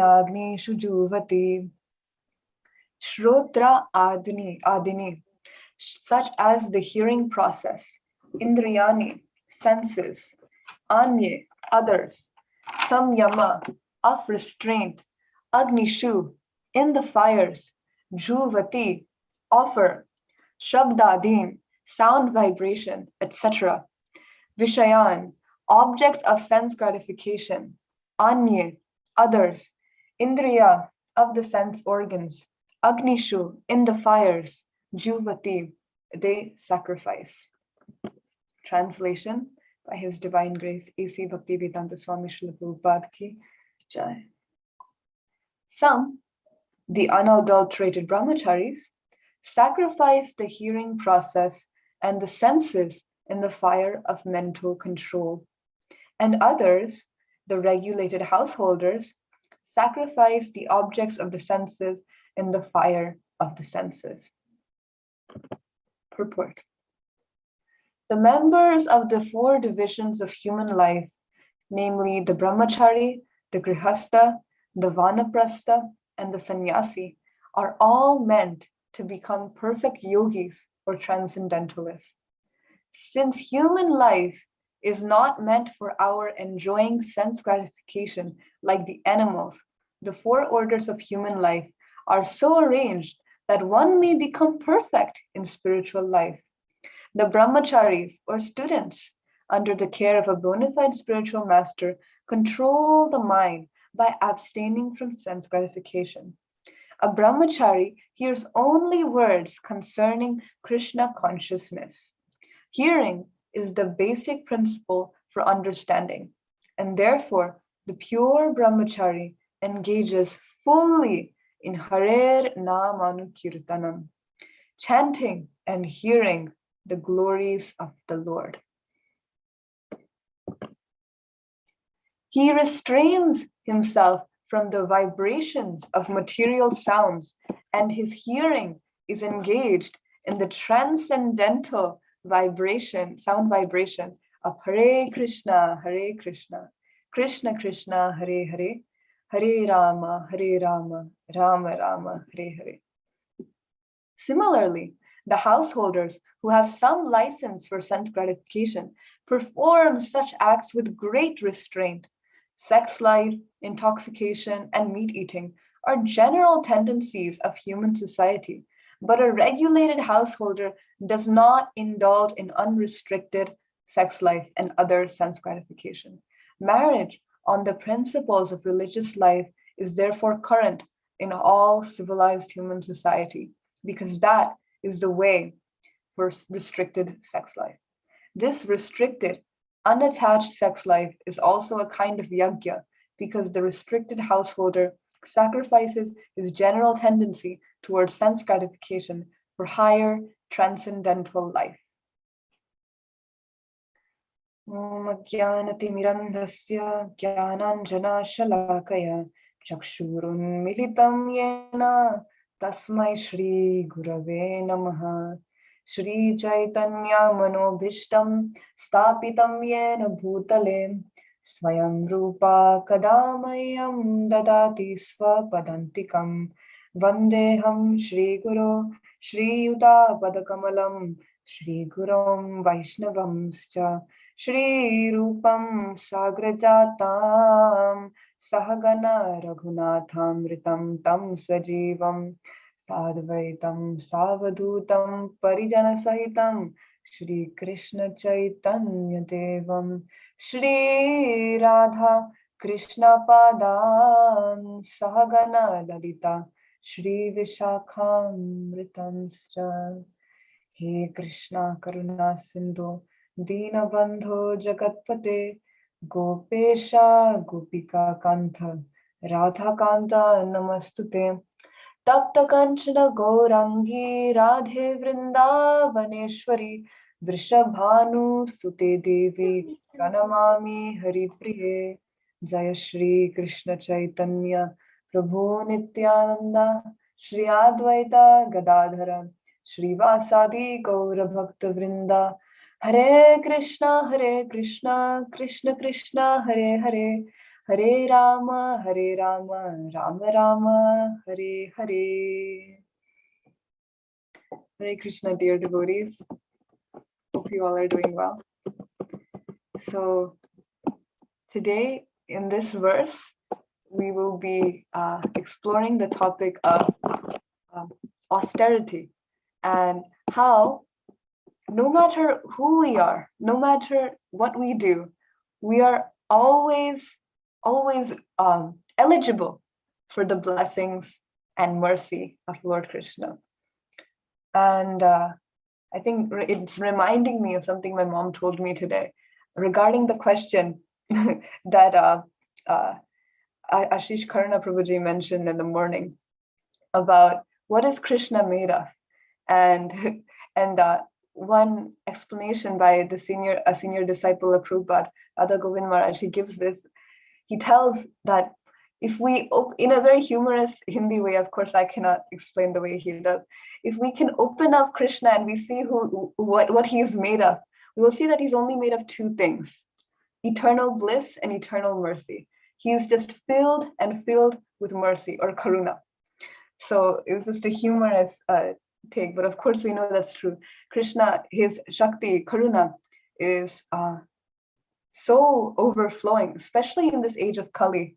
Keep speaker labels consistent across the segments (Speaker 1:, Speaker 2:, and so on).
Speaker 1: Agnishu Juvati Shrotra Adini, such as the hearing process, Indriyani, senses, Anye, others, Samyama, of restraint, Agnishu, in the fires, Juvati, offer, Shabdadin, sound vibration, etc. Vishayan, objects of sense gratification, Anye, others, Indriya, of the sense organs, Agnishu, in the fires, Juvati, they sacrifice. Translation by His Divine Grace, A.C. Bhaktivedanta Swami Srila Prabhupada Ki Jai. Some, the unadulterated brahmacharis, sacrifice the hearing process and the senses in the fire of mental control. And others, the regulated householders, sacrifice the objects of the senses in the fire of the senses. Purport. The members of the four divisions of human life, namely the brahmachari, the grihastha, the vanaprastha, and the sannyasi, are all meant to become perfect yogis or transcendentalists. Since human life is not meant for our enjoying sense gratification like the animals, the four orders of human life are so arranged that one may become perfect in spiritual life. The brahmacharis or students, under the care of a bona fide spiritual master, control the mind by abstaining from sense gratification. A brahmachari hears only words concerning Krishna consciousness. Hearing is the basic principle for understanding, and therefore the pure brahmachari engages fully in Harer Namanukirtanam, chanting and hearing the glories of the Lord. He restrains himself from the vibrations of material sounds, and his hearing is engaged in the transcendental sound vibration of Hare Krishna, Krishna Krishna, Hare Hare, Hare Rama, Rama Rama, Hare Hare. Similarly, the householders who have some license for sense gratification perform such acts with great restraint. Sex life, intoxication, and meat eating are general tendencies of human society, but a regulated householder does not indulge in unrestricted sex life and other sense gratification. Marriage on the principles of religious life is therefore current in all civilized human society, because that is the way for restricted sex life. This restricted, unattached sex life is also a kind of yajna, because the restricted householder sacrifices his general tendency towards sense gratification for higher transcendental life. Om Jnanatimirandhasya Jnananjana Shalakaya Chakshurun Militam Yena Tasmai Shri Gurave Namaha. Shri Chaitanya Manobhishtam Stapitam Yena Bhutale Swayam Rupa Kadamayam Dadati Swapadantikam Vandeham Shri Guru Shri Yuta Padakamalam Shri Gurum Vaishnavamscha Shri Rupam Sagrajatam Sahagana Raghunathamritam Tam Sajivam Sadvaitam Savadutam Parijana Sahitam Shri Krishna Chaitanya Devam Shri Radha Krishna Padan Sahagana Lalita Shri Vishakhamritamscha. He Krishna Karuna Sindhu Dinabandho Jagatpate Gopesha Gopika Kantha Radha Kanta Namastute Tapta Kanchana Gaurangi Radhe Vrindavaneshwari Vrishabhanu Sute Devi Pranamami Hari Priye. Jaya Shri Krishna Chaitanya Prabhu Nityananda Shri Advaita Gadadhara Shri Vasadi Gaura Bhakta Vrinda. Hare Krishna, Krishna Krishna, Hare Hare, Hare Rama, Hare Rama, Rama Rama, Hare Hare. Hare Krishna, dear devotees. Hope you all are doing well. So today in this verse, we will be exploring the topic of austerity and how no matter who we are, no matter what we do, we are always eligible for the blessings and mercy of Lord Krishna. And I think it's reminding me of something my mom told me today regarding the question that Ashish Karna Prabhuji mentioned in the morning about what is Krishna made of, and one explanation by a senior disciple of Prabhupada, Radha Govind Maharaj, he gives this. He tells that if we, in a very humorous Hindi way, of course I cannot explain the way he does, if we can open up Krishna and we see what he is made of, we will see that he's only made of two things: eternal bliss and eternal mercy. He is just filled and filled with mercy, or karuna. So it was just a humorous take, but of course we know that's true. Krishna, his Shakti, Karuna, is so overflowing, especially in this age of Kali.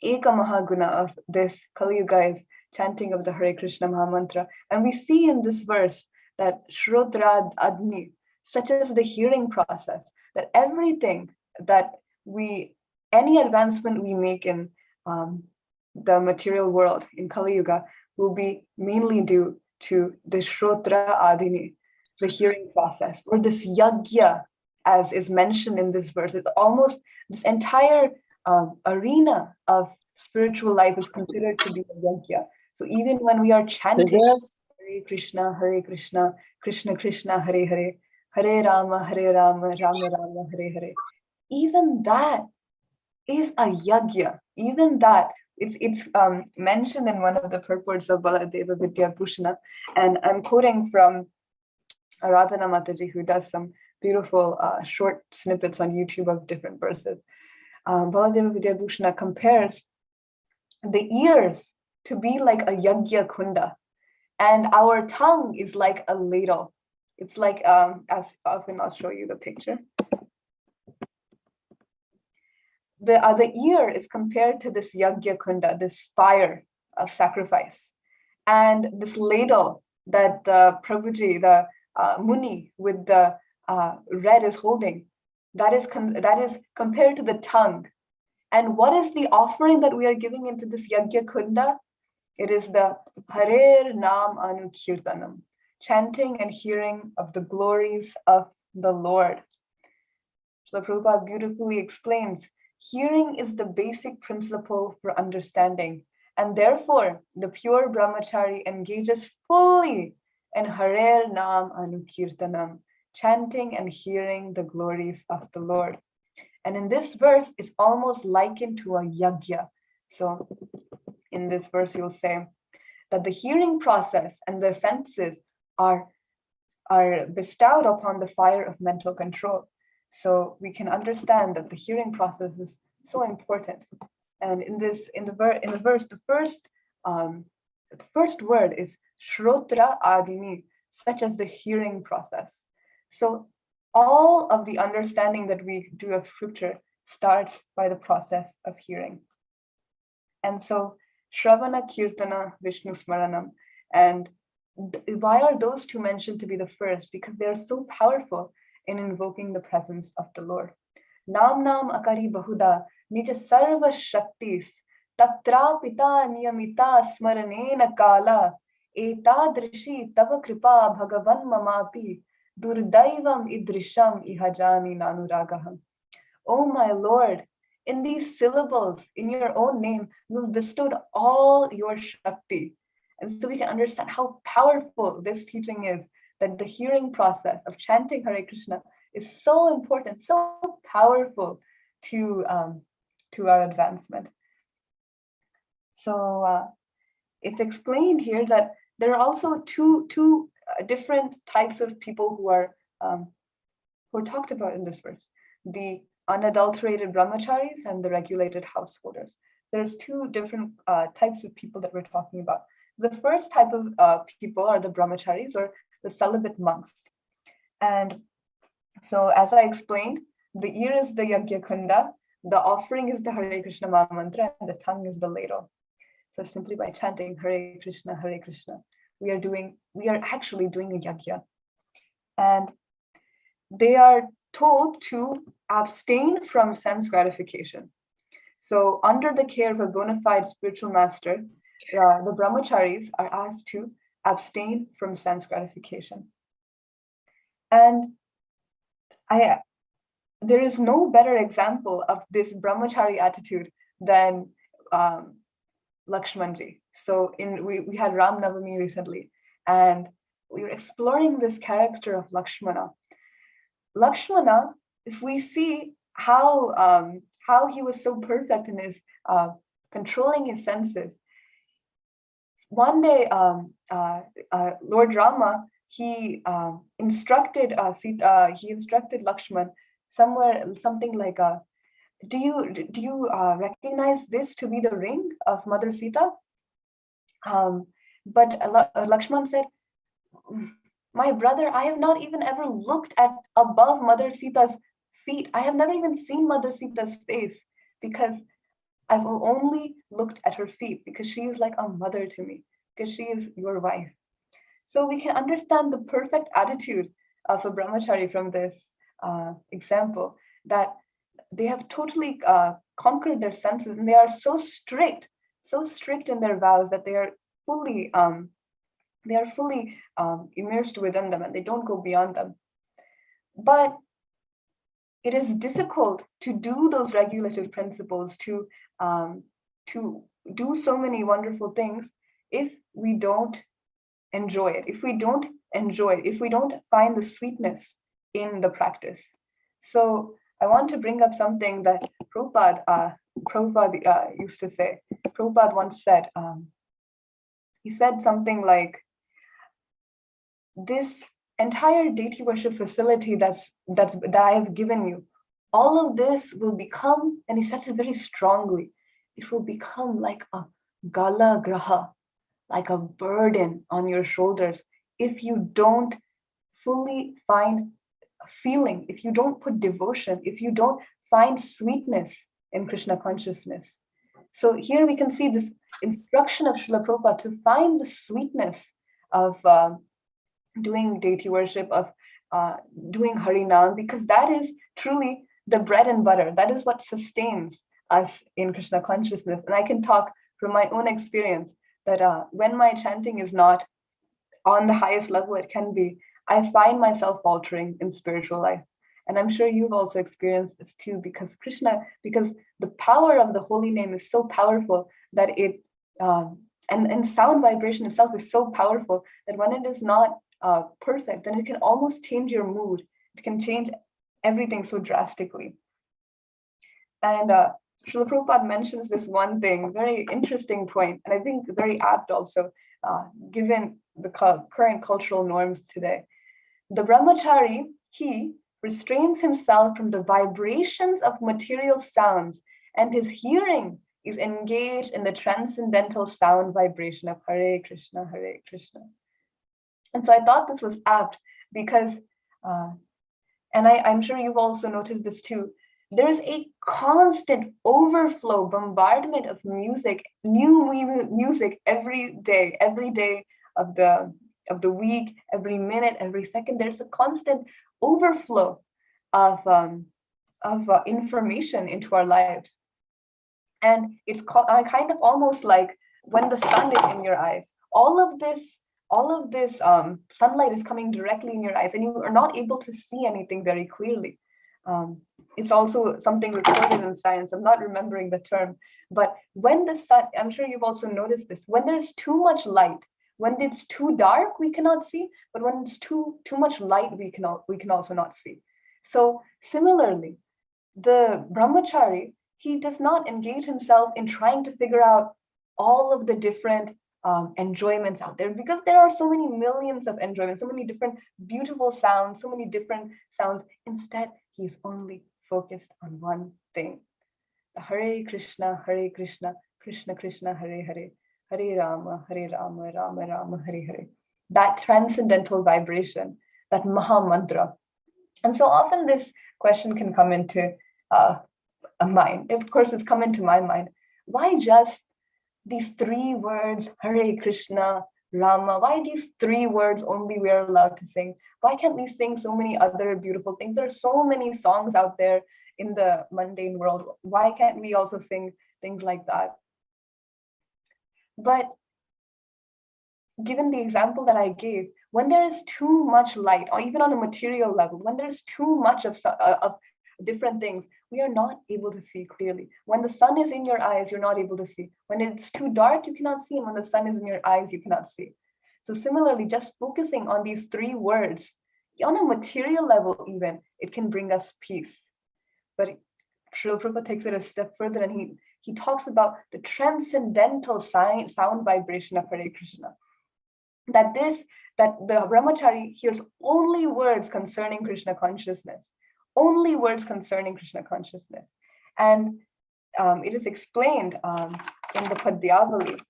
Speaker 1: Eka Mahaguna of this Kali Yuga is chanting of the Hare Krishna Mahamantra. And we see in this verse that Shrotrad Admi, such as the hearing process, that everything that any advancement we make in the material world in Kali Yuga will be mainly due to the Shrotra Adini, the hearing process, or this Yagya, as is mentioned in this verse. It's almost this entire arena of spiritual life is considered to be a Yagya. So even when we are chanting Hare Krishna, Krishna Krishna, Hare Hare, Hare Rama, Rama Rama, Hare Hare, even that is a Yagya. Even that, it's mentioned in one of the purports of Baladeva Vidya Bhushana, and I'm quoting from Aradhana Mataji, who does some beautiful short snippets on YouTube of different verses. Baladeva Vidya Bhushana compares the ears to be like a Yagya Kunda, and our tongue is like a ladle. It's like, as often I'll show you the picture. The ear is compared to this Yagya Kunda, this fire of sacrifice. And this ladle that the Prabhuji, the Muni with the red is holding, that is compared to the tongue. And what is the offering that we are giving into this Yagya Kunda? It is the Harer Nam Anukirtanam, chanting and hearing of the glories of the Lord. So Prabhupada beautifully explains, hearing is the basic principle for understanding, and therefore the pure brahmachari engages fully in Harer Nam Anukirtanam, chanting and hearing the glories of the Lord. And in this verse, it's almost likened to a yagya. So in this verse, you'll say that the hearing process and the senses are bestowed upon the fire of mental control. So we can understand that the hearing process is so important. And in the verse, the first word is Shrotra Adini, such as the hearing process. So all of the understanding that we do of scripture starts by the process of hearing. And so Shravana, Kirtana, Vishnu Smaranam. And why are those two mentioned to be the first? Because they are so powerful in invoking the presence of the Lord. Nam Nam Akari Bahuda, Nija Sarva Shaktis, Tatra Pita Niyamita Smaranena Kala, Etadrishi Tava Kripa Bhagavan Mamapi, Durdaivam Idrisham Ihajani Nanuragaham. Oh my Lord, in these syllables, in your own name, you've bestowed all your Shakti. And so we can understand how powerful this teaching is, that the hearing process of chanting Hare Krishna is so important, so powerful to our advancement. So it's explained here that there are also two different types of people who are talked about in this verse. The unadulterated brahmacharis and the regulated householders. There's two different types of people that we're talking about. The first type of people are the brahmacharis, or the celibate monks. And so, as I explained, the ear is the yajna kunda, the offering is the Hare Krishna Maha Mantra, and the tongue is the ladle. So simply by chanting Hare Krishna, we are actually doing a yajna. And they are told to abstain from sense gratification. So under the care of a bona fide spiritual master, the brahmacharis are asked to abstain from sense gratification. And there is no better example of this brahmachari attitude than Lakshmanji. So we had Ram Navami recently, and we were exploring this character of Lakshmana. Lakshmana, if we see how he was so perfect in his controlling his senses. One day, Lord Rama, he instructed Lakshman something like, do you recognize this to be the ring of Mother Sita? But Lakshman said, my brother, I have not even ever looked at above Mother Sita's feet. I have never even seen Mother Sita's face, because I've only looked at her feet, because she is like a mother to me, because she is your wife. So we can understand the perfect attitude of a brahmachari from this example, that they have totally conquered their senses, and they are so strict in their vows that they are fully immersed within them, and they don't go beyond them. But it is difficult to do those regulative principles, to do so many wonderful things, if we don't enjoy it, if we don't find the sweetness in the practice. So I want to bring up something that Prabhupada used to say. Prabhupada once said, he said something like, this entire deity worship facility that I have given you, all of this will become, and he says it very strongly, it will become like a gala graha, like a burden on your shoulders, if you don't fully find feeling, if you don't put devotion, if you don't find sweetness in Krishna consciousness. So here we can see this instruction of Srila Prabhupada to find the sweetness of doing deity worship, of doing Harinam, because that is truly the bread and butter. That is what sustains us in Krishna consciousness. And I can talk from my own experience that when my chanting is not on the highest level it can be, I find myself faltering in spiritual life. And I'm sure you've also experienced this too, because the power of the holy name is so powerful that it, and sound vibration itself is so powerful that when it is not perfect, then it can almost change your mood. It can change everything so drastically. And Srila Prabhupada mentions this one thing, very interesting point, and I think very apt also, given the current cultural norms today. The brahmachari, he restrains himself from the vibrations of material sounds, and his hearing is engaged in the transcendental sound vibration of Hare Krishna, Hare Krishna. And so I thought this was apt because, and I'm sure you've also noticed this too, there is a constant overflow, bombardment of music, new music every day of the week, every minute, every second. There's a constant overflow of information into our lives. And it's kind of almost like when the sun is in your eyes, all of this sunlight is coming directly in your eyes, and you are not able to see anything very clearly. It's also something recorded in science. I'm not remembering the term, but when the sun, I'm sure you've also noticed this, when there's too much light, when it's too dark, we cannot see, but when it's too much light, we can also not see. So similarly, the brahmachari, he does not engage himself in trying to figure out all of the different enjoyments out there, because there are so many millions of enjoyments, so many different beautiful sounds, so many different sounds. Instead, he's only focused on one thing. The Hare Krishna, Krishna Krishna, Hare Hare, Hare Rama, Rama Rama, Hare Hare. That transcendental vibration, that Maha Mantra. And so often this question can come into a mind. Of course, it's come into my mind. Why just these three words, Hare Krishna, Rama? Why these three words only we are allowed to sing? Why can't we sing so many other beautiful things? There are so many songs out there in the mundane world. Why can't we also sing things like that? But given the example that I gave, when there is too much light, or even on a material level, when there's too much of different things, we are not able to see clearly. When the sun is in your eyes, you're not able to see. When it's too dark, you cannot see. And when the sun is in your eyes, you cannot see. So similarly, just focusing on these three words, on a material level even, it can bring us peace. But Srila Prabhupada takes it a step further, and he talks about the transcendental sound vibration of Hare Krishna. That the brahmachari hears only words concerning Krishna consciousness, only words concerning Krishna consciousness. And it is explained in the Padyavali.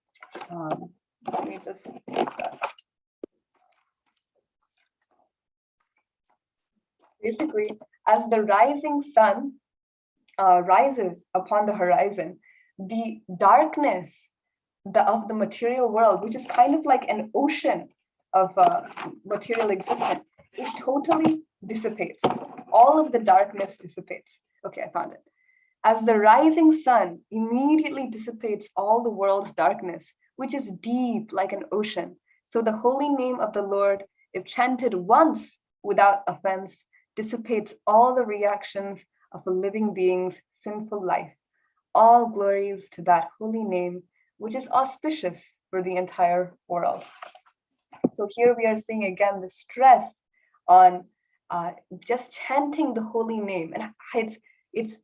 Speaker 1: Let me just take that. Basically, as the rising sun rises upon the horizon, the darkness of the material world, which is kind of like an ocean of material existence, it totally dissipates. All of the darkness dissipates. Okay, I found it. As the rising sun immediately dissipates all the world's darkness, which is deep like an ocean, so the holy name of the Lord, if chanted once without offense, dissipates all the reactions of a living being's sinful life. All glories to that holy name, which is auspicious for the entire world. So here we are seeing again the stress on just chanting the holy name, and its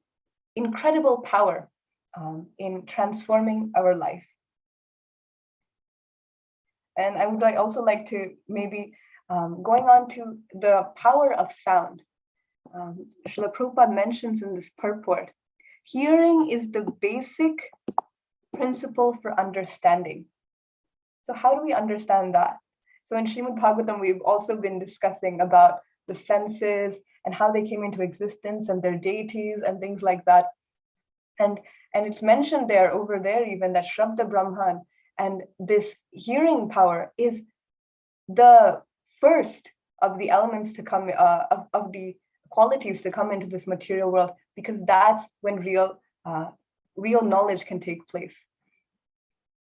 Speaker 1: incredible power in transforming our life. And I would also like to maybe going on to the power of sound. Srila Prabhupada mentions in this purport, hearing is the basic principle for understanding. So how do we understand that? So in Srimad Bhagavatam, we've also been discussing about the senses and how they came into existence and their deities and things like that. And it's mentioned there, over there even, that Shrabda Brahman and this hearing power is the first of the elements to come, of the qualities to come into this material world, because that's when real knowledge can take place.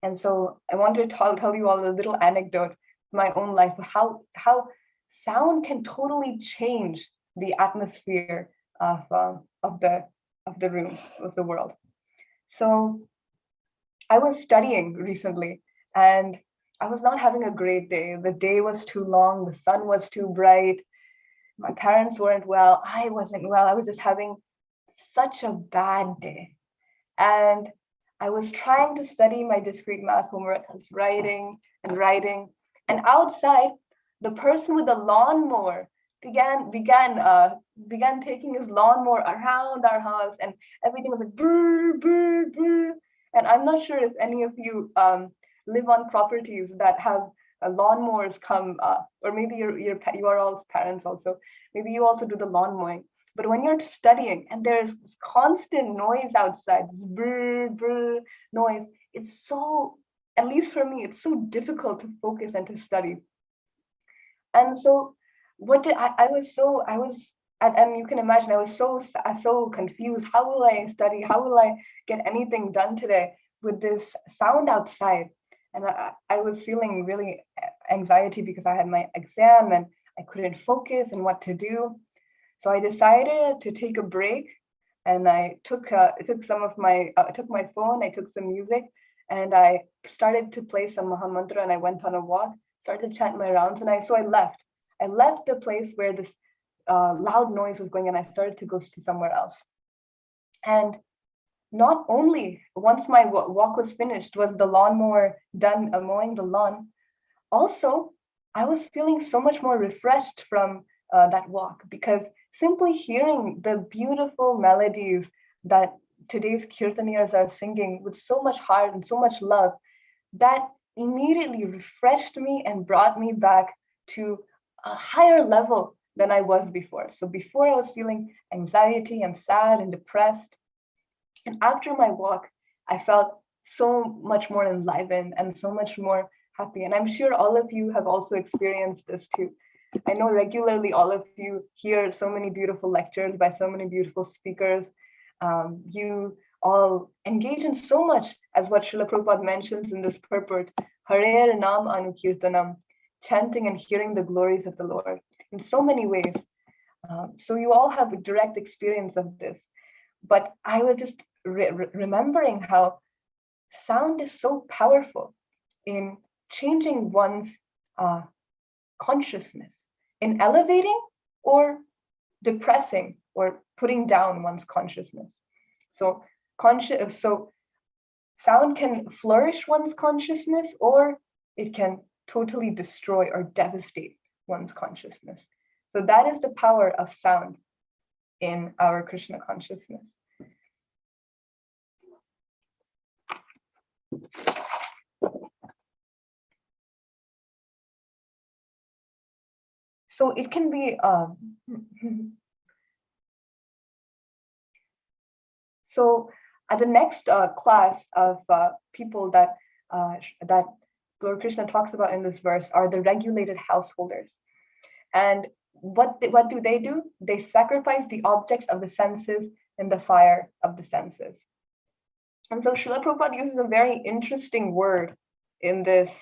Speaker 1: And so I wanted to tell you all a little anecdote, my own life, how sound can totally change the atmosphere of the room, of the world. So I was studying recently, and I was not having a great day. The day was too long, the sun was too bright, my parents weren't well, I wasn't well, I was just having such a bad day. And I was trying to study my discrete math homework. I was writing, and outside, the person with the lawnmower began taking his lawnmower around our house, and everything was like brr, brr, brr. And I'm not sure if any of you live on properties that have lawnmowers come, or maybe you are all parents also. Maybe you also do the lawn mowing. But when you're studying and there's this constant noise outside, this brr, brr noise, it's so, at least for me, it's so difficult to focus and to study. And so and you can imagine, I was so confused. How will I study? How will I get anything done today with this sound outside? And I was feeling really anxiety because I had my exam and I couldn't focus on what to do. So I decided to take a break, and I took my phone, I took some music, and I started to play some Maha Mantra, and I went on a walk, started to chant my rounds, and I left. I left the place where this loud noise was going, and I started to go to somewhere else. And not only once my walk was finished was the lawnmower done mowing the lawn, also I was feeling so much more refreshed from that walk, because simply hearing the beautiful melodies that today's kirtaniyas are singing with so much heart and so much love, that immediately refreshed me and brought me back to a higher level than I was before. So before I was feeling anxiety and sad and depressed. And after my walk, I felt so much more enlivened and so much more happy. And I'm sure all of you have also experienced this too. I know regularly all of you hear so many beautiful lectures by so many beautiful speakers. You all engage in so much, as what Srila Prabhupada mentions in this purport, Hare Nam Anukirtanam, chanting and hearing the glories of the Lord in so many ways. So you all have a direct experience of this. But I was just remembering how sound is so powerful in changing one's consciousness, in elevating or depressing or putting down one's consciousness. So sound can flourish one's consciousness, or it can totally destroy or devastate one's consciousness. So that is the power of sound in our Krishna consciousness. So it can be so at the next class of people that Lord Krishna talks about in this verse are the regulated householders. And what do? They sacrifice the objects of the senses in the fire of the senses. And so Srila Prabhupada uses a very interesting word in this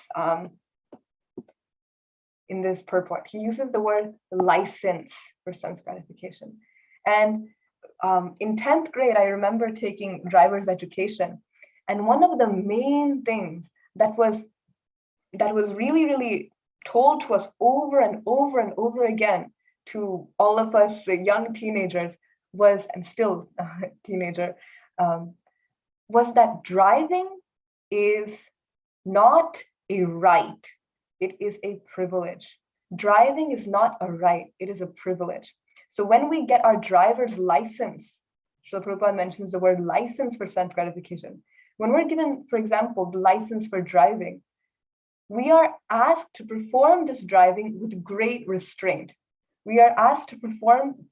Speaker 1: purport. He uses the word license for sense gratification. And in 10th grade, I remember taking driver's education. And one of the main things that was really, really told to us over and over and over again to all of us, the young teenagers, was, and still a teenager, was that driving is not a right, it is a privilege. Driving is not a right, it is a privilege. So when we get our driver's license, Srila Prabhupada mentions the word license for sense gratification. When we're given, for example, the license for driving, we are asked to perform this driving with great restraint. We are asked to perform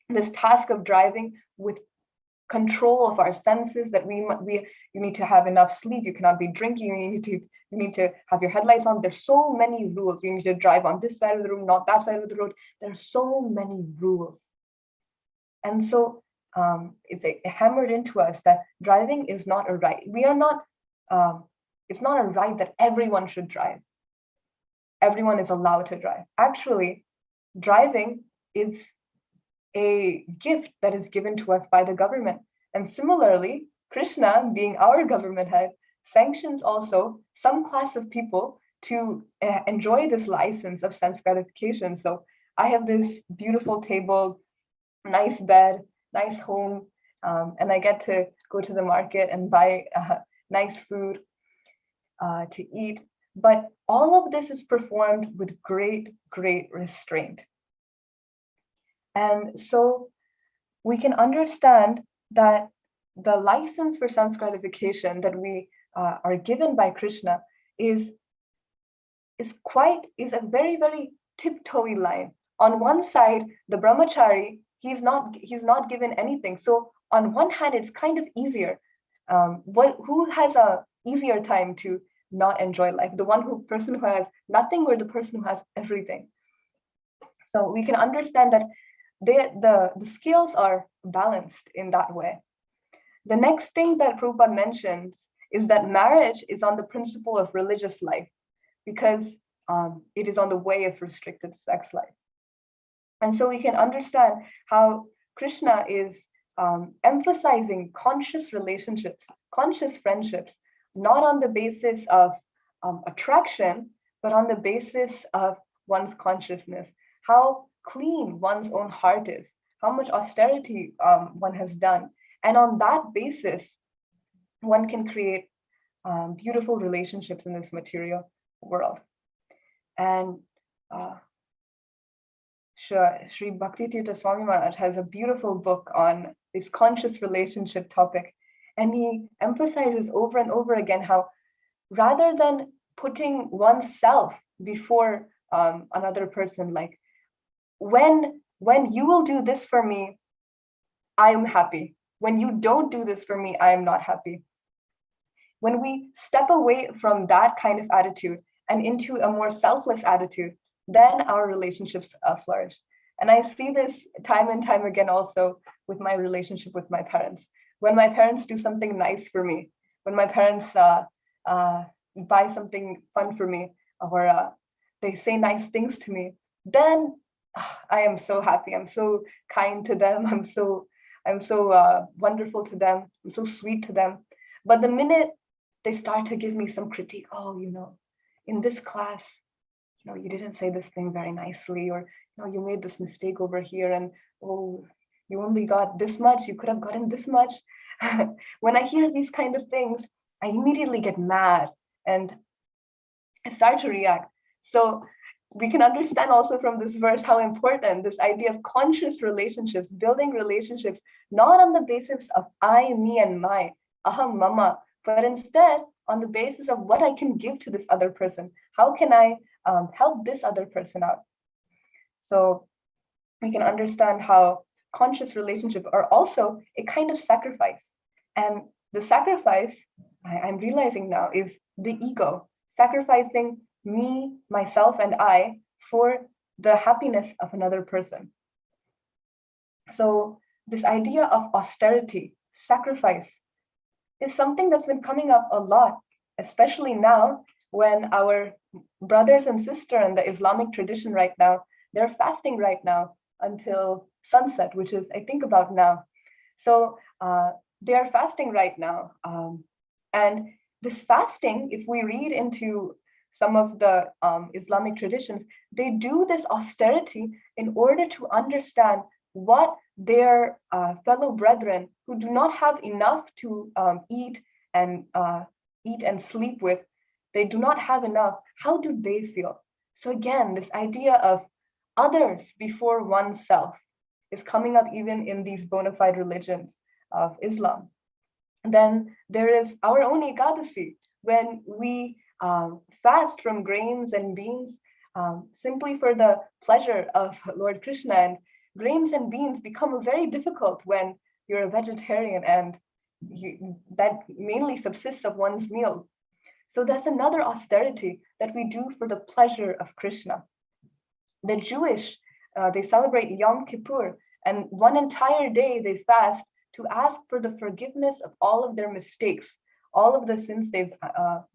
Speaker 1: this task of driving with control of our senses, that you need to have enough sleep, you cannot be drinking, you need to have your headlights on. There's so many rules. You need to drive on this side of the road, not that side of the road. There are so many rules. And so it's hammered into us that driving is not a right. It's not a right that everyone should drive. Everyone is allowed to drive. Actually, driving is a gift that is given to us by the government. And similarly, Krishna, being our government head, sanctions also some class of people to enjoy this license of sense gratification. So I have this beautiful table, nice bed, nice home, and I get to go to the market and buy nice food to eat. But all of this is performed with great, great restraint. And so we can understand that the license for sense gratification that we are given by Krishna is a very, very tiptoey line. On one side, the brahmachari, he's not given anything. So on one hand, it's kind of easier. Who has a easier time to not enjoy life? The person who has nothing, or the person who has everything? So we can understand that the scales are balanced in that way. The next thing that Prabhupada mentions is that marriage is on the principle of religious life, because it is on the way of restricted sex life. And so we can understand how Krishna is emphasizing conscious relationships, conscious friendships, not on the basis of attraction, but on the basis of one's consciousness, how clean one's own heart is, how much austerity one has done. And on that basis, one can create beautiful relationships in this material world. And Sri Bhakti Tirtha Swami Maharaj has a beautiful book on this conscious relationship topic. And he emphasizes over and over again how rather than putting oneself before another person, like when you will do this for me, I am happy. When you don't do this for me, I am not happy. When we step away from that kind of attitude and into a more selfless attitude, then our relationships flourish. And I see this time and time again also with my relationship with my parents. When my parents do something nice for me, when my parents buy something fun for me, or they say nice things to me, then I am so happy. I'm so kind to them. I'm so wonderful to them. I'm so sweet to them. But the minute they start to give me some critique, oh, in this class, you didn't say this thing very nicely, or you made this mistake over here, and oh, you only got this much, you could have gotten this much. When I hear these kind of things, I immediately get mad and I start to react. So we can understand also from this verse how important this idea of conscious relationships, building relationships, not on the basis of I, me, and my, aham, mama, but instead on the basis of what I can give to this other person. How can I help this other person out? So we can understand how conscious relationships are also a kind of sacrifice. And the sacrifice, I'm realizing now, is the ego, sacrificing me, myself, and I for the happiness of another person. So this idea of austerity, sacrifice, is something that's been coming up a lot, especially now when our brothers and sisters in the Islamic tradition right now, they're fasting right now until sunset, which is, I think, about now. So they are fasting right now. And this fasting, if we read into some of the Islamic traditions, they do this austerity in order to understand what their fellow brethren who do not have enough to eat and sleep with, they do not have enough, how do they feel? So again, this idea of others before oneself is coming up even in these bona fide religions of Islam. Then there is our own Ekadasi, when we fast from grains and beans simply for the pleasure of Lord Krishna. And grains and beans become very difficult when you're a vegetarian and that mainly subsists of one's meal. So that's another austerity that we do for the pleasure of Krishna. The Jewish, they celebrate Yom Kippur, and one entire day they fast to ask for the forgiveness of all of their mistakes, all of the sins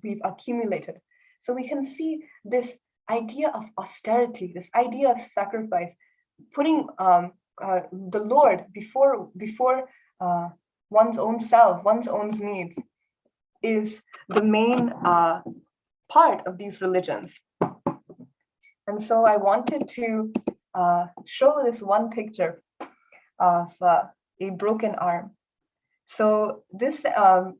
Speaker 1: we've accumulated. So we can see this idea of austerity, this idea of sacrifice, putting the Lord before one's own self, one's own needs, is the main part of these religions. And so I wanted to show this one picture of a broken arm. So this, a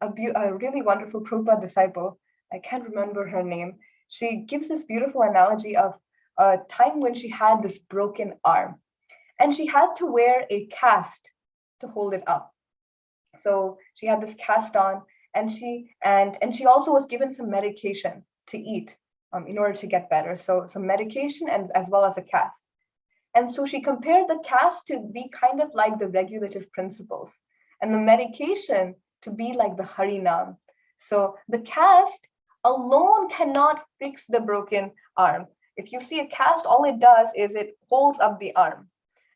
Speaker 1: really wonderful Prabhupada disciple, I can't remember her name, she gives this beautiful analogy of a time when she had this broken arm and she had to wear a cast to hold it up. So she had this cast on, and she also was given some medication to eat in order to get better. So some medication and as well as a cast. And so she compared the cast to be kind of like the regulative principles, and the medication to be like the Harinam. So the cast alone cannot fix the broken arm. If you see a cast, all it does is it holds up the arm.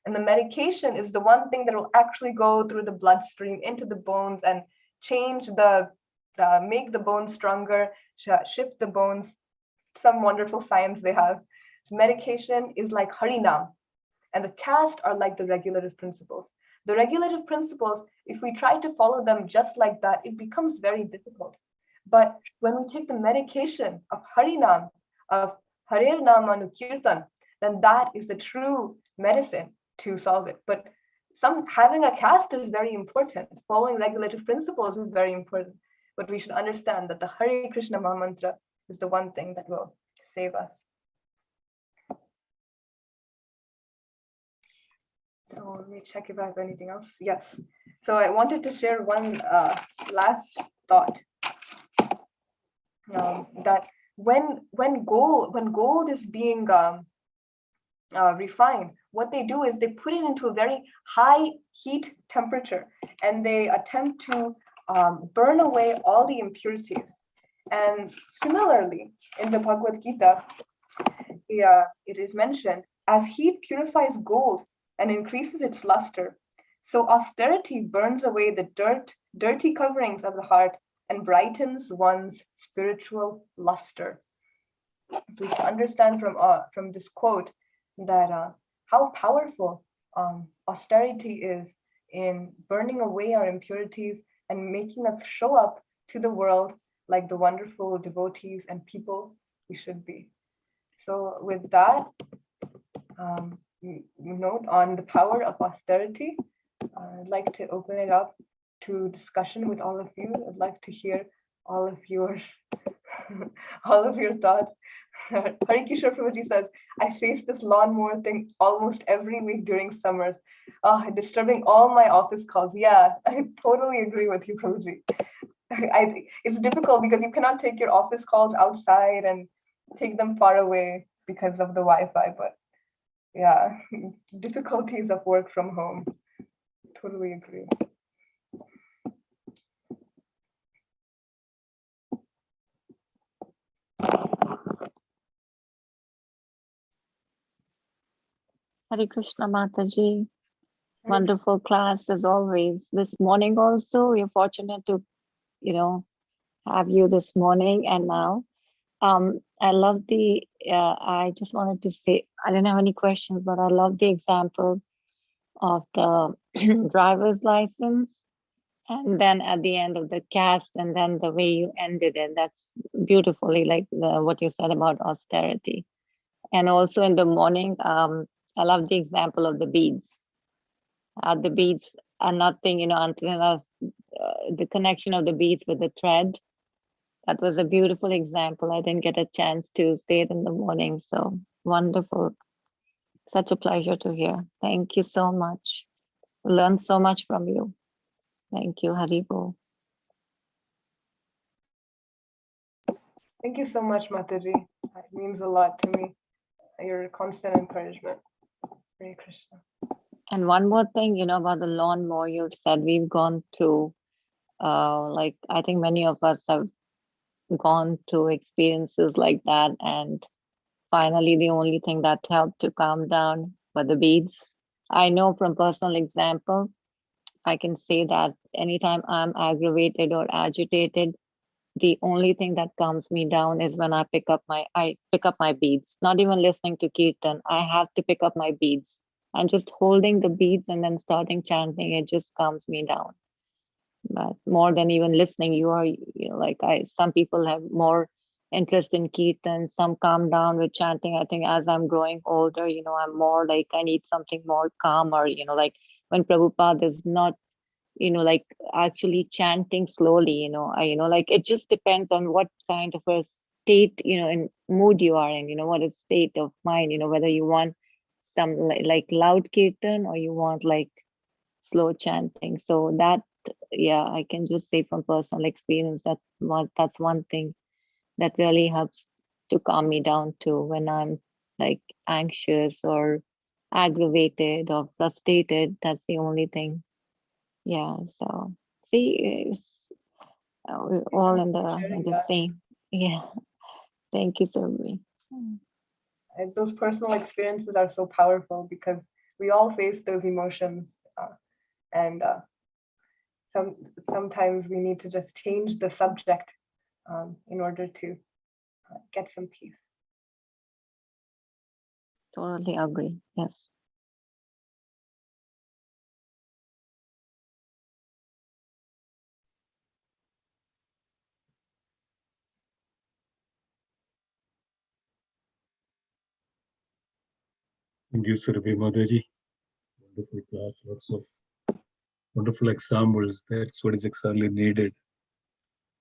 Speaker 1: And the medication is the one thing that will actually go through the bloodstream into the bones and change make the bones stronger, shift the bones, some wonderful science they have. Medication is like Harinam, and the cast are like the regulative principles. The regulative principles, if we try to follow them just like that, it becomes very difficult. But when we take the medication of Harinam, of Harir Namanu Kirtan, then that is the true medicine to solve it. But having a caste is very important. Following regulative principles is very important. But we should understand that the Hare Krishna Mahamantra is the one thing that will save us. So let me check if I have anything else. Yes. So I wanted to share one last thought, that when gold is being refined, what they do is they put it into a very high heat temperature, and they attempt to burn away all the impurities. And similarly, in the Bhagavad Gita, it is mentioned, as heat purifies gold and increases its luster, so austerity burns away the dirty coverings of the heart and brightens one's spiritual luster. So we can understand from this quote that how powerful austerity is in burning away our impurities and making us show up to the world like the wonderful devotees and people we should be. So with that note on the power of austerity, I'd like to open it up to discussion with all of you. I'd like to hear all of your all of your thoughts. Hari Kishore Prabhuji says, I face this lawnmower thing almost every week during summers. Disturbing all my office calls. Yeah, I totally agree with you, Prabhuji. It's difficult because you cannot take your office calls outside and take them far away because of the Wi-Fi. But yeah, difficulties of work from home. Totally agree.
Speaker 2: Hare Krishna Mataji. Wonderful class as always. This morning also, we're fortunate to, have you this morning and now. I love I just wanted to say, I didn't have any questions, but I love the example of the driver's license. And then at the end of the cast, and then the way you ended it, that's beautifully like what you said about austerity. And also in the morning, I love the example of the beads. The beads are nothing, until the connection of the beads with the thread. That was a beautiful example. I didn't get a chance to say it in the morning. So wonderful. Such a pleasure to hear. Thank you so much. Learned so much from you. Thank you, Haribo.
Speaker 1: Thank you so much, Mataji. It means a lot to me. Your constant encouragement. Hare Krishna.
Speaker 2: And one more thing, about the lawnmower, you said we've gone through, I think many of us have gone through experiences like that. And finally, the only thing that helped to calm down were the beads. I know from personal example, I can say that anytime I'm aggravated or agitated, the only thing that calms me down is when I pick up my beads. Not even listening to Kirtan, I have to pick up my beads. And just holding the beads and then starting chanting, it just calms me down. But more than even listening, some people have more interest in Kirtan, some calm down with chanting. I think as I'm growing older, I'm more like I need something more calmer, like when Prabhupada is not actually chanting slowly, it just depends on what kind of a state, in mood you are in, what is state of mind, whether you want some like loud kirtan or you want like slow chanting. So that, yeah, I can just say from personal experience that's one thing that really helps to calm me down too when I'm like anxious or aggravated or frustrated. That's the only thing. Yeah, so see, we're all in the same. Yeah, thank you, Surabhi.
Speaker 1: And those personal experiences are so powerful because we all face those emotions, and sometimes we need to just change the subject in order to get some peace.
Speaker 2: Totally agree. Yes.
Speaker 3: Thank you, Surabhi Mataji. Wonderful class, lots of wonderful examples. That's what is exactly needed,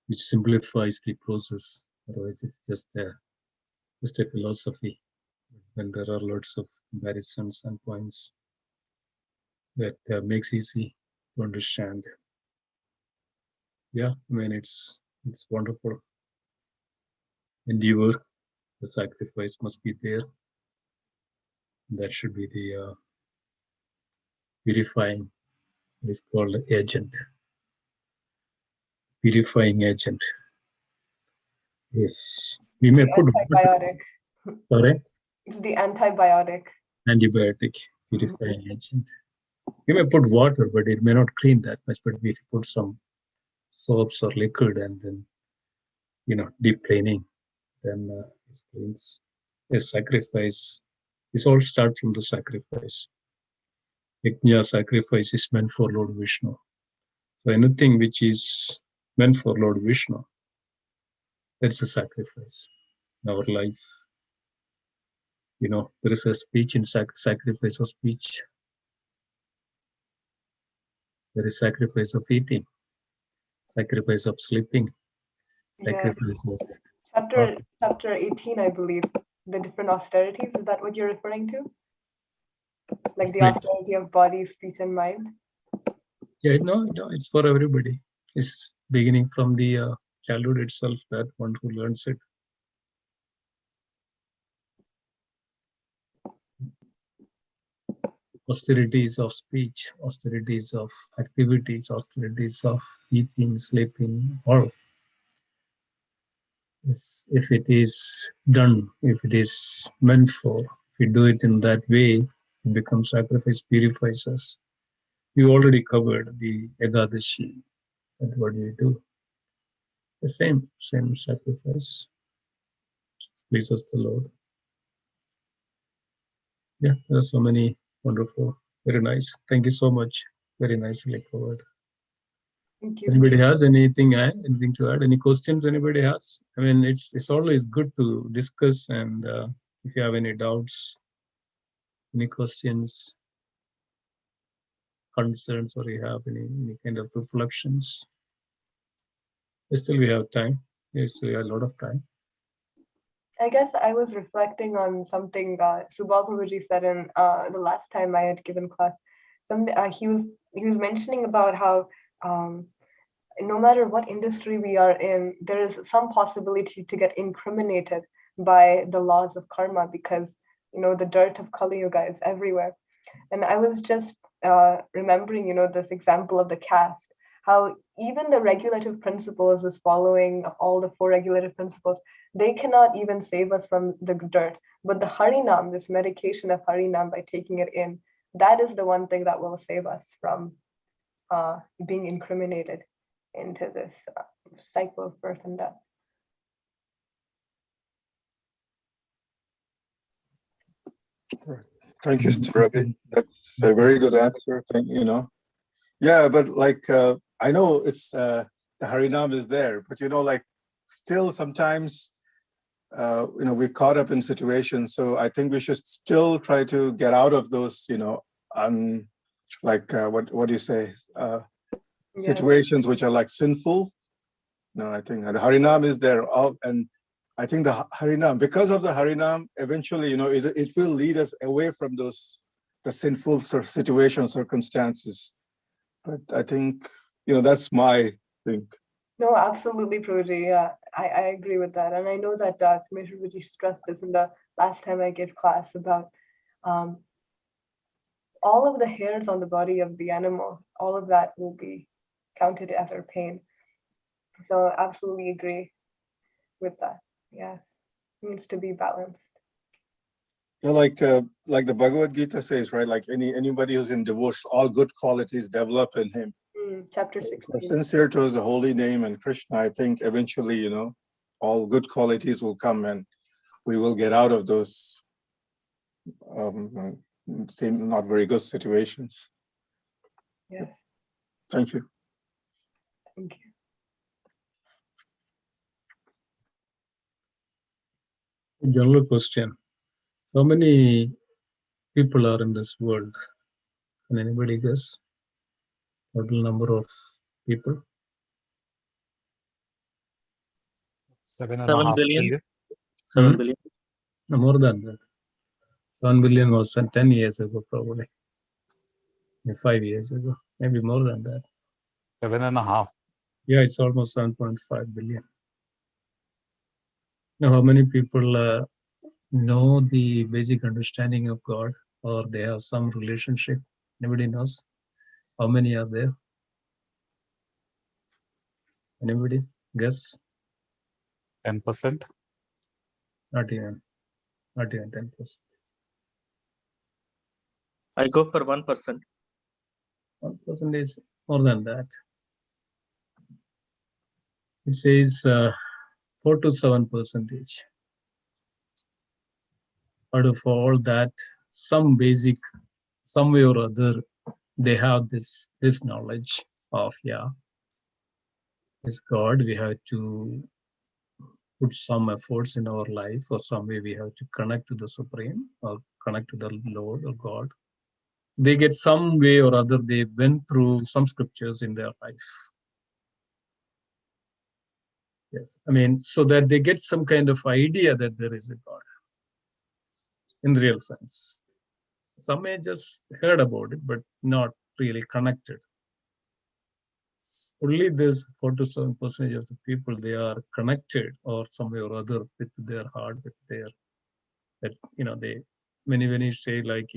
Speaker 3: which simplifies the process. Otherwise, it's just a philosophy when there are lots of comparisons and points. that makes easy to understand. Yeah, I mean, it's wonderful endeavor. The sacrifice must be there. That should be the purifying. It is called agent. Purifying agent. Yes, we may
Speaker 1: The
Speaker 3: put
Speaker 1: antibiotic.
Speaker 3: sorry,
Speaker 1: It's the antibiotic.
Speaker 3: antibiotic purifying agent. We may put water, but it may not clean that much. But if you put some soaps or liquid and then deep cleaning, then it cleans. Yes, sacrifice. This all starts from the sacrifice. Yajna, sacrifice, is meant for Lord Vishnu. So anything which is meant for Lord Vishnu, that's a sacrifice in our life. There is a speech in sacrifice of speech. There is sacrifice of eating, sacrifice of sleeping, sacrifice of
Speaker 1: Chapter 18, I believe, the different austerities. Is that what you're referring to? Like the austerity of body, speech, and mind?
Speaker 3: Yeah, no, it's for everybody. It's beginning from the childhood itself, that one who learns it. Austerities of speech, austerities of activities, austerities of eating, sleeping, all. If it is done, if it is meant for, if we do it in that way, it becomes sacrifice, purifies us. We already covered the Ekadashi. That's what we do. The same sacrifice. Pleases the Lord. Yeah, there are so many wonderful, very nice. Thank you so much. Very nicely covered.
Speaker 1: Thank you.
Speaker 3: Anybody has anything to add? Any questions anybody has? I mean, it's always good to discuss, and if you have any doubts, any questions, concerns, or you have any kind of reflections, still we have time. We still have a lot of time.
Speaker 1: I guess I was reflecting on something Subal Prabhuji said in the last time I had given class. He was mentioning about how no matter what industry we are in, there is some possibility to get incriminated by the laws of karma, because the dirt of Kali Yuga is everywhere. And I was just remembering this example of the caste, how even the regulative principles, this following of all the 4 regulative principles, they cannot even save us from the dirt. But the Harinam, this medication of Harinam, by taking it in, that is the one thing that will save us from being incriminated into this cycle of birth and death.
Speaker 4: Thank you, Surabhi. That's a very good answer. Yeah, but I know it's the Harinam is there, but still sometimes we're caught up in situations. So I think we should still try to get out of those, what do you say? Situations which are sinful. No, I think the Harinam is there, and I think the Harinam, because of the Harinam, eventually, it will lead us away from the sinful situations, circumstances. But I think, that's my thing.
Speaker 1: No, absolutely, Prabhuji. Yeah, I agree with that. And I know that Sumesh Prabhuji stressed this in the last time I gave class about all of the hairs on the body of the animal, all of that will be counted as our pain. So absolutely agree with that. Yes, it needs to be balanced.
Speaker 4: Yeah, like the Bhagavad Gita says, right? Like anybody who's in devotion, all good qualities develop in him.
Speaker 1: Chapter 16.
Speaker 4: Sincere towards the holy name and Krishna, I think eventually, all good qualities will come and we will get out of those not very good situations.
Speaker 1: Yes.
Speaker 4: Thank you.
Speaker 1: Thank you.
Speaker 3: General question. How many people are in this world? Can anybody guess? Total number of people?
Speaker 5: 7.5 billion.
Speaker 3: 7 billion? No, more than that. 7 billion was 10 years ago, probably. 5 years ago, maybe more than that.
Speaker 5: 7.5.
Speaker 3: Yeah, it's almost 7.5 billion. Now, how many people know the basic understanding of God, or they have some relationship? Anybody knows? How many are there? Anybody guess?
Speaker 5: 10%.
Speaker 3: Not even 10%.
Speaker 6: I go for 1%.
Speaker 3: 1% is more than that. It says 4 to 7%. Out of all that, some basic, some way or other, they have this knowledge of, yeah, it's God. We have to put some efforts in our life, or some way we have to connect to the Supreme, or connect to the Lord or God. They get some way or other, they went through some scriptures in their life. Yes, I mean, so that they get some kind of idea that there is a God in real sense. Some may just heard about it, but not really connected. Only this 4 to 7% of the people, they are connected or some way or other with their heart, with their, that, they, when you say like,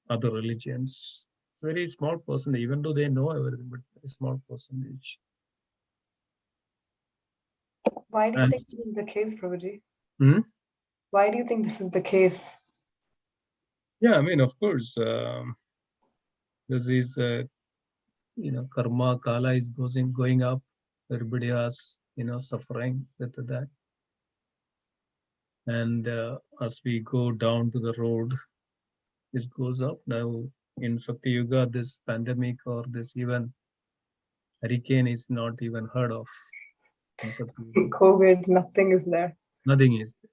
Speaker 3: other religions, it's very small percentage, even though they know everything, but very small percentage.
Speaker 1: Why do you
Speaker 3: And-
Speaker 1: think this is the case, Prabhuji?
Speaker 3: Hmm?
Speaker 1: Why do you think this is the case?
Speaker 3: Yeah, I mean, of course, this is, karma, kala is going up. Everybody has, suffering with that. And as we go down to the road, this goes up. Now, in Satya Yuga, this pandemic or this even hurricane is not even heard of. In Satya Yuga.
Speaker 1: COVID, nothing is there.
Speaker 3: Nothing is there.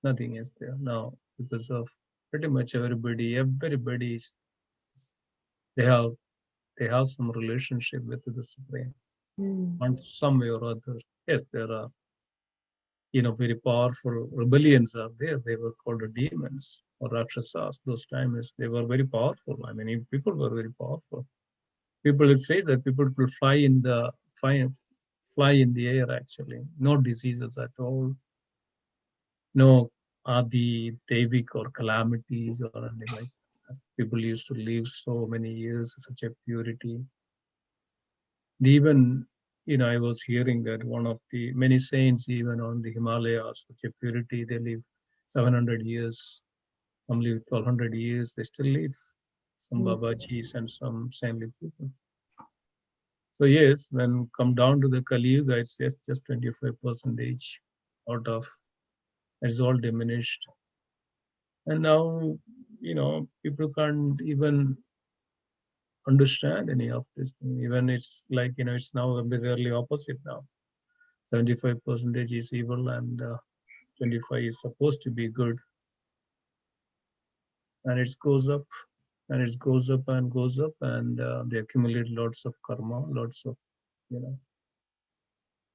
Speaker 3: Nothing is there now, because of pretty much everybody is, they have some relationship with the Supreme on some way or other. Yes, there are, very powerful rebellions are there. They were called the demons or Rakshasas. Those times they were very powerful. I mean, people were very powerful. People, it says that people could fly in the air actually. No diseases at all. No Adi, Devic or calamities or anything like that. People used to live so many years, such a purity. Even, I was hearing that one of the many saints, even on the Himalayas, such a purity, they live 700 years, some live 1200 years, they still live. Some Babajis and some saintly people. So yes, when come down to the Kali Yuga, it's just 25% out of, it's all diminished. And now, people can't even understand any of this thing. Even it's like, it's now a bit early opposite now. 75% is evil and 25 is supposed to be good. And it goes up and it goes up and goes up, and they accumulate lots of karma, lots of,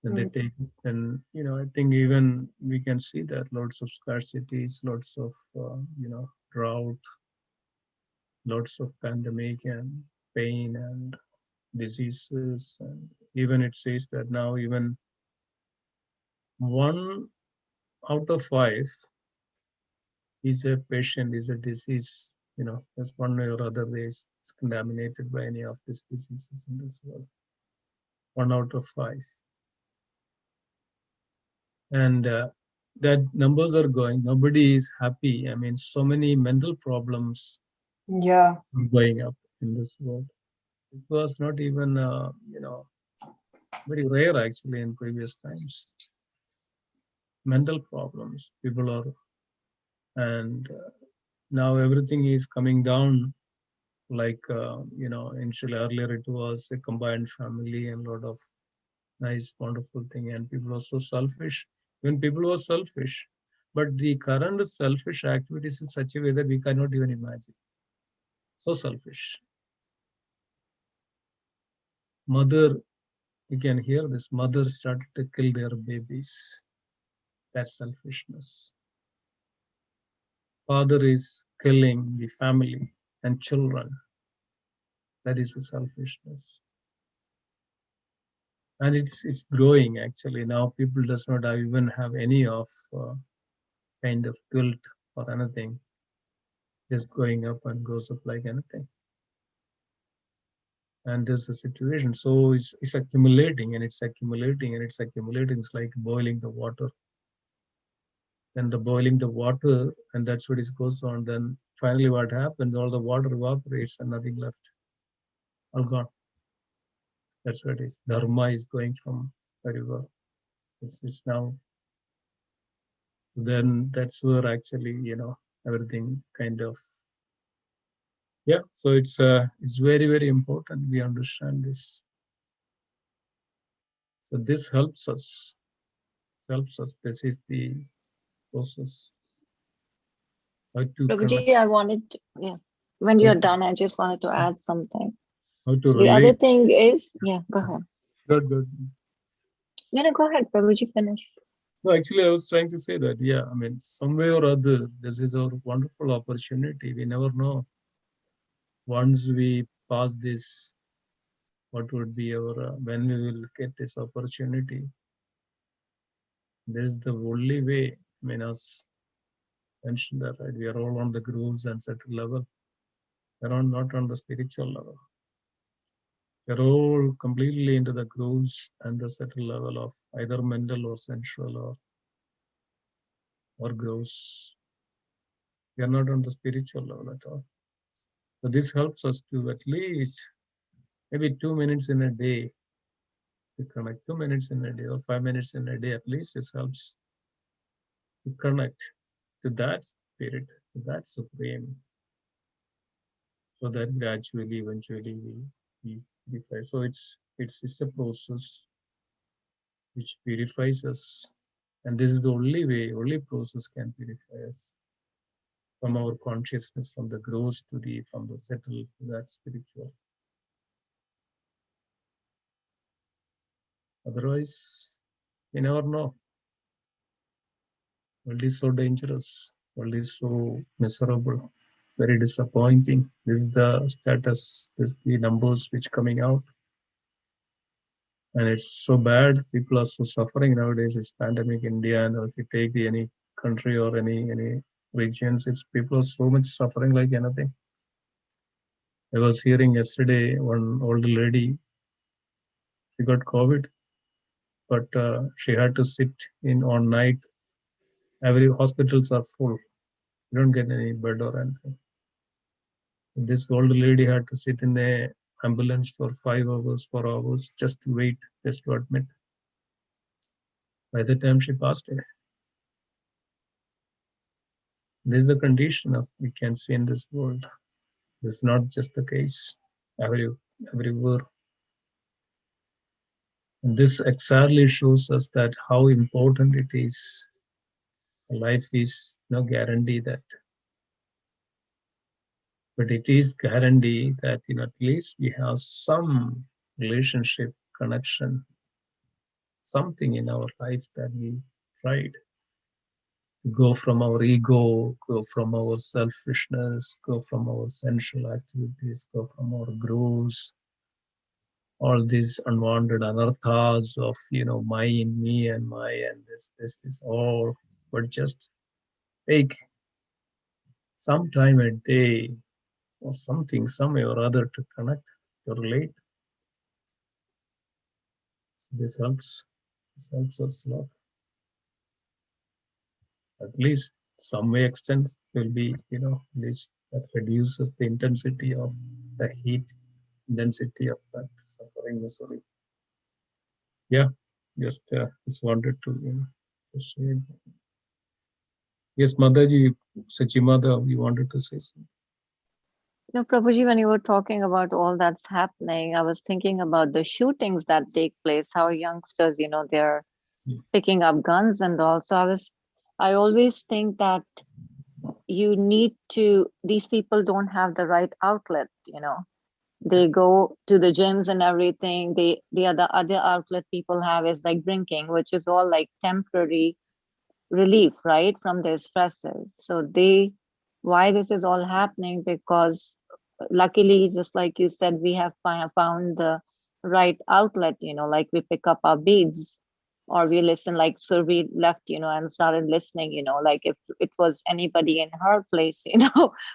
Speaker 3: and they take, and, I think even we can see that lots of scarcities, lots of, drought, lots of pandemic and pain and diseases. And even it says that now even 1 out of 5 is a patient, is a disease, as one way or other way is contaminated by any of these diseases in this world. 1 out of 5. And that numbers are going, nobody is happy. I mean, so many mental problems
Speaker 1: Yeah.
Speaker 3: going up in this world. It was not even, very rare actually in previous times. Mental problems, people are, and now everything is coming down. Like, initially earlier it was a combined family and a lot of nice, wonderful thing, and people are so selfish. When people were selfish, but the current selfish activities in such a way that we cannot even imagine. So selfish. Mother, you can hear this, mother started to kill their babies. That's selfishness. Father is killing the family and children. That is a selfishness. And it's growing actually. Now people does not even have any of kind of guilt or anything. Just going up and goes up like anything. And there's a situation. So it's accumulating and it's accumulating and it's accumulating. It's like boiling the water. Then the boiling the water, and that's what it goes on. Then finally what happens, all the water evaporates and nothing left. All gone. That's what it is. Dharma is going from the river. It's now. So then that's where actually, everything kind of, yeah. So it's very, very important we understand this. So this helps us. This is the process. How to connect,
Speaker 2: Prabhuji, I wanted to, yeah. When
Speaker 3: how
Speaker 2: you're
Speaker 3: to,
Speaker 2: done, I just wanted to add something.
Speaker 3: how to
Speaker 2: The other
Speaker 3: relate.
Speaker 2: thing is, yeah, go ahead.
Speaker 3: Good, good.
Speaker 2: No, go ahead, Prabhuji, finish.
Speaker 3: No, actually, I was trying to say that, yeah, I mean, some way or other, this is our wonderful opportunity. We never know. Once we pass this, what would be our, when we will get this opportunity. This is the only way. I mean, as mentioned that, right? We are all on the grooves and settled level. We are not on the spiritual level. We are all completely into the grooves and the settled level of either mental or sensual or grooves. We are not on the spiritual level at all. So this helps us to at least maybe 2 minutes in a day to connect, 2 minutes in a day or 5 minutes in a day at least. It helps to connect to that spirit, to that supreme, so that gradually, eventually we purify. So it's a process which purifies us, and this is the only way, only process can purify us from our consciousness, from the gross to from the settled to that spiritual. Otherwise, you never know. World is so dangerous. World is so miserable. Very disappointing. This is the status. This is the numbers which coming out, and it's so bad. People are so suffering nowadays. It's pandemic. India, and if you take any country or any regions, it's people are so much suffering like anything. I was hearing yesterday one older lady. She got COVID, but she had to sit in on night. Every hospitals are full. You don't get any bed or anything. This old lady had to sit in the ambulance for 5 hours, 4 hours, just to wait, just to admit. By the time she passed away. This is the condition of we can see in this world. This is not just the case everywhere. And this exactly shows us that how important it is. Life is no guarantee that, but it is guarantee that at least we have some relationship, connection, something in our life that we tried. Go from our ego, go from our selfishness, go from our sensual activities, go from our grooves, all these unwanted anarthas of mine, me, and my, and this all, but just take some time a day or something, some way or other to connect, to relate. So this helps us a lot. At least some way extent will be, at least that reduces the intensity of the heat, intensity of that suffering, misery. Yeah, just wanted to just say. Yes, Mataji, Sachimada, you wanted to say something.
Speaker 2: No, Prabhuji, when you were talking about all that's happening, I was thinking about the shootings that take place, how youngsters, they're picking up guns and all. So I always think that these people don't have the right outlet, They go to the gyms and everything. The other outlet people have is like drinking, which is all like temporary relief, right, from their stresses. So why this is all happening, because luckily, just like you said, we have found the right outlet, like we pick up our beads or we listen, like Surabhi left, and started listening, like if it was anybody in her place,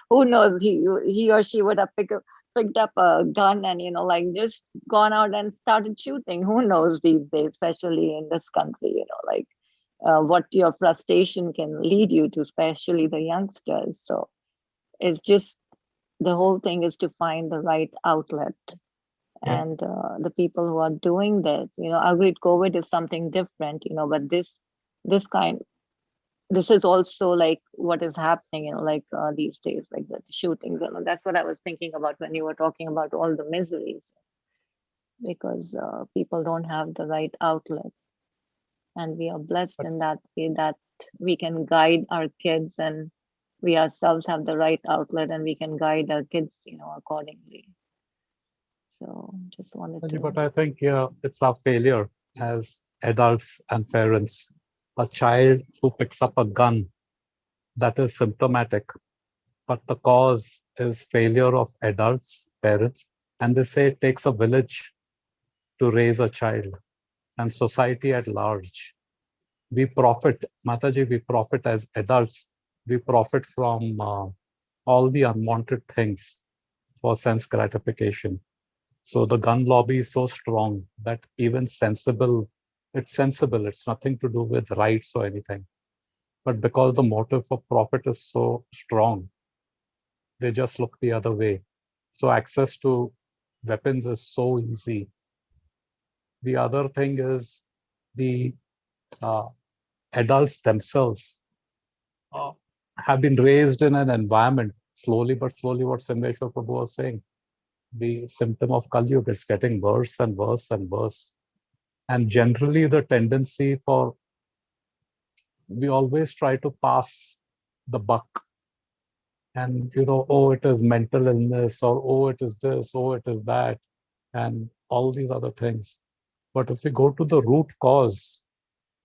Speaker 2: who knows, he or she would have picked up a gun and, like just gone out and started shooting. Who knows these days, especially in this country, like what your frustration can lead you to, especially the youngsters. So it's just, the whole thing is to find the right outlet.
Speaker 3: Yeah.
Speaker 2: And the people who are doing this, agreed, COVID is something different, but this is also like what is happening, like these days, like the shootings. That's what I was thinking about when you were talking about all the miseries, because people don't have the right outlet. And we are blessed in that way that we can guide our kids, and we ourselves have the right outlet, and we can guide our kids, accordingly. So just wanted
Speaker 5: But
Speaker 2: to.
Speaker 5: I think, yeah, it's our failure as adults and parents. A child who picks up a gun, that is symptomatic, but the cause is failure of adults, parents. And they say it takes a village to raise a child, and society at large. We profit, Mataji, we profit as adults. We profit from all the unwanted things for sense gratification. So the gun lobby is so strong that even sensible, it's nothing to do with rights or anything. But because the motive for profit is so strong, they just look the other way. So access to weapons is so easy. The other thing is the adults themselves have been raised in an environment, slowly but slowly, what Simveshwar Prabhu was saying, the symptom of Kali Yuga is getting worse and worse and worse. And generally the tendency for, we always try to pass the buck. And, oh, it is mental illness, or oh, it is this, oh, it is that, and all these other things. But if we go to the root cause,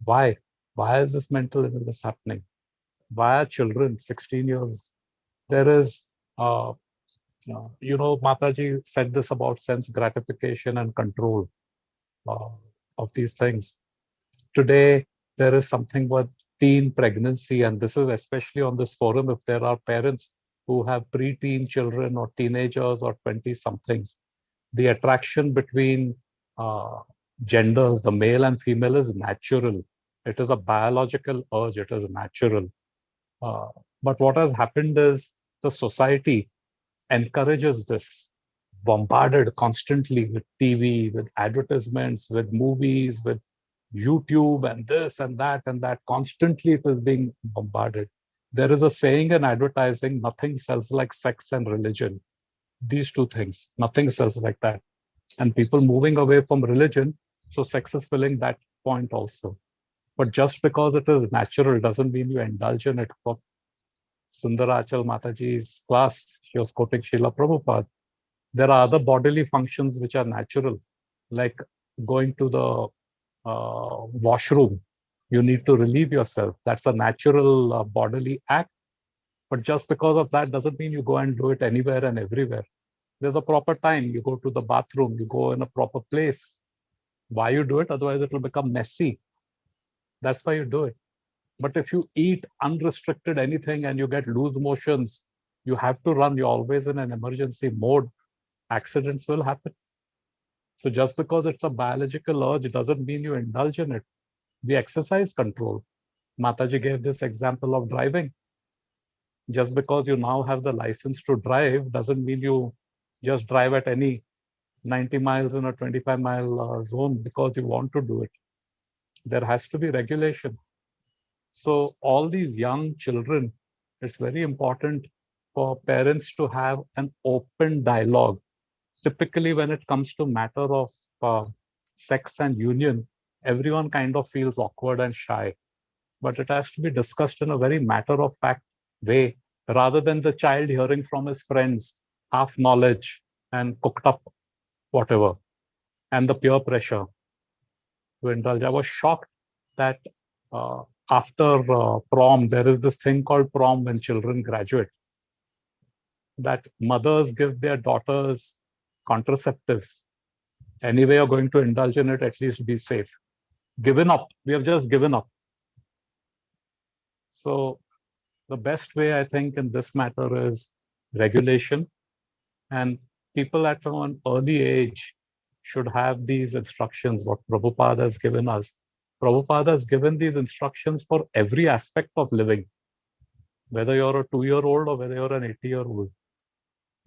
Speaker 5: why? Why is this mental illness happening? Why are children 16 years? There is, Mataji said this about sense gratification and control uh, of these things. Today, there is something with teen pregnancy, and this is especially on this forum, if there are parents who have pre-teen children or teenagers or 20-somethings, the attraction between genders, the male and female, is natural. It is a biological urge, it is natural. But what has happened is the society encourages this, bombarded constantly with TV, with advertisements, with movies, with YouTube, and this and that and that. Constantly it is being bombarded. There is a saying in advertising, nothing sells like sex and religion. These two things, nothing sells like that. And people moving away from religion, so sex is filling that point also. But just because it is natural doesn't mean you indulge in it. For Sundarachalam Mataji's class, she was quoting Srila Prabhupada. There are other bodily functions which are natural, like going to the washroom. You need to relieve yourself. That's a natural bodily act. But just because of that doesn't mean you go and do it anywhere and everywhere. There's a proper time. You go to the bathroom, you go in a proper place. Why you do it? Otherwise it will become messy. That's why you do it. But if you eat unrestricted anything and you get loose motions, you have to run. You're always in an emergency mode. Accidents will happen. So just because it's a biological urge doesn't mean you indulge in it. We exercise control. Mataji gave this example of driving. Just because you now have the license to drive doesn't mean you just drive at any 90 miles in a 25-mile zone because you want to do it. There has to be regulation. So all these young children, it's very important for parents to have an open dialogue. Typically, when it comes to matter of sex and union, everyone kind of feels awkward and shy. But it has to be discussed in a very matter-of-fact way, rather than the child hearing from his friends, half knowledge and cooked up whatever, and the peer pressure to indulge. I was shocked that after prom, there is this thing called prom when children graduate. that mothers give their daughters contraceptives. Anyway, you're going to indulge in it, at least be safe. Given up. We have just given up. So the best way, I think, in this matter is regulation. And people at an early age should have these instructions, what Prabhupada has given us. Prabhupada has given these instructions for every aspect of living, whether you're a 2-year-old or whether you're an 80-year-old.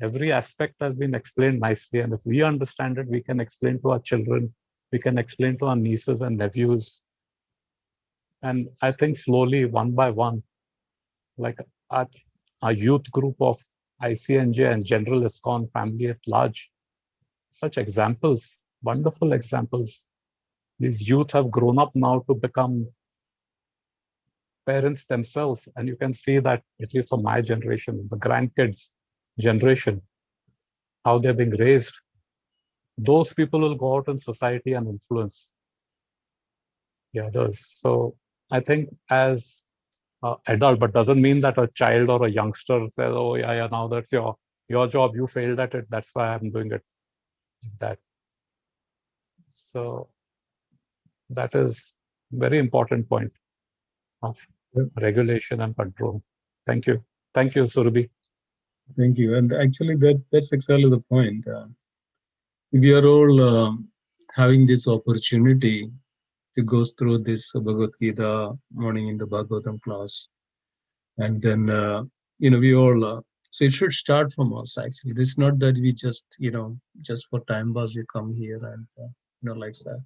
Speaker 5: Every aspect has been explained nicely. And if we understand it, we can explain to our children, we can explain to our nieces and nephews. And I think slowly, one by one, like our youth group of ICNJ and General ISKCON family at large, such examples, wonderful examples. These youth have grown up now to become parents themselves. And you can see that, at least for my generation, the grandkids generation, how they're being raised. Those people will go out in society and influence the others. So I think as adult, but doesn't mean that a child or a youngster says, oh yeah, now that's your job, you failed at it, that's why I'm doing it like that. So that is very important point of regulation and control. Thank you. Thank you, Surabhi.
Speaker 3: Thank you. And actually, that's exactly the point. We are all having this opportunity to go through this Bhagavad Gita morning in the Bhagavatam class. And then, we all, so it should start from us, actually. It's not that we just, just for time pass, we come here and, like that.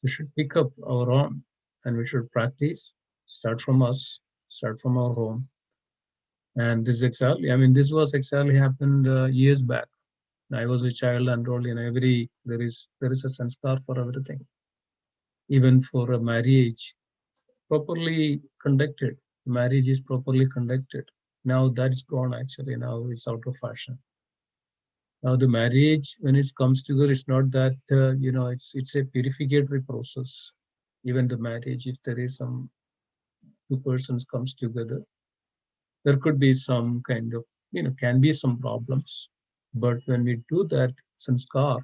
Speaker 3: We should pick up our own and we should practice, start from us, start from our home. And this exactly, this was exactly happened years back. I was a child and all, there is a sanskar for everything. Even for a marriage, properly conducted. Marriage is properly conducted. Now that's gone actually. Now it's out of fashion. Now the marriage, when it comes together, it's not that, it's a purificatory process. Even the marriage, if there is some two persons comes together, there could be some kind of, can be some problems. But when we do that sanskar,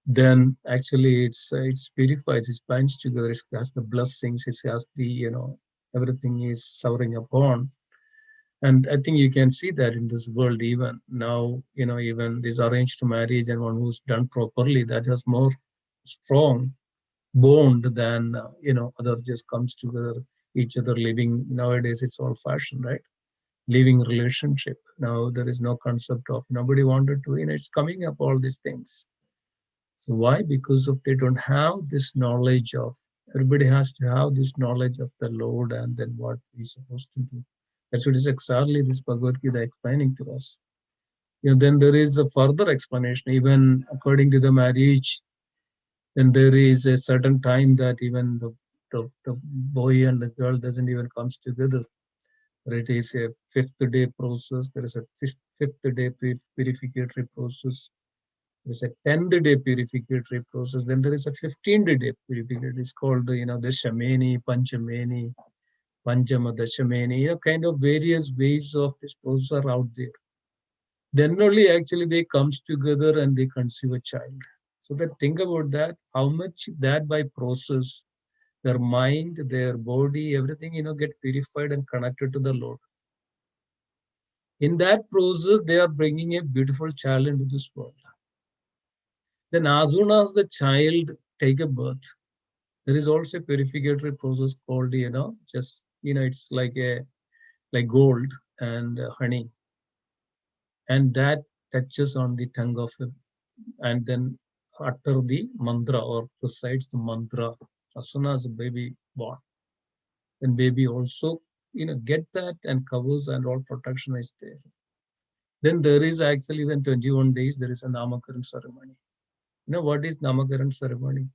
Speaker 3: then actually it's purifies, it binds together, it has the blessings, it has the, everything is soaring upon. And I think you can see that in this world even now, even this arranged marriage and one who's done properly, that has more strong bond than, other just comes together, each other living. Nowadays, it's all fashion, right? Living relationship. Now there is no concept of nobody wanted to, it's coming up all these things. So why? Because of they don't have this knowledge of, everybody has to have this knowledge of the Lord and then what we're supposed to do. That's what is exactly this Bhagavad Gita explaining to us. Then there is a further explanation, even according to the marriage, then there is a certain time that even the boy and the girl doesn't even comes together. It is a 5th day process. There is a 5th day purificatory process. There is a 10th day purificatory process. Then there is a 15th day purificatory. It's called the Shameni, Panchameni, Panchama, Dashameni, kind of various ways of this process are out there. Then only actually they comes together and they conceive a child. So that think about that, how much that by process, their mind, their body, everything, get purified and connected to the Lord. In that process, they are bringing a beautiful child into this world. Then as soon as the child take a birth, there is also a purificatory process called, it's like gold and honey. And that touches on the tongue of him. And then utter the mantra or recites the mantra as soon as the baby born. Then baby also, get that and covers and all protection is there. Then there is actually then 21 days, there is a Namakaran ceremony. What is Namakaran ceremony?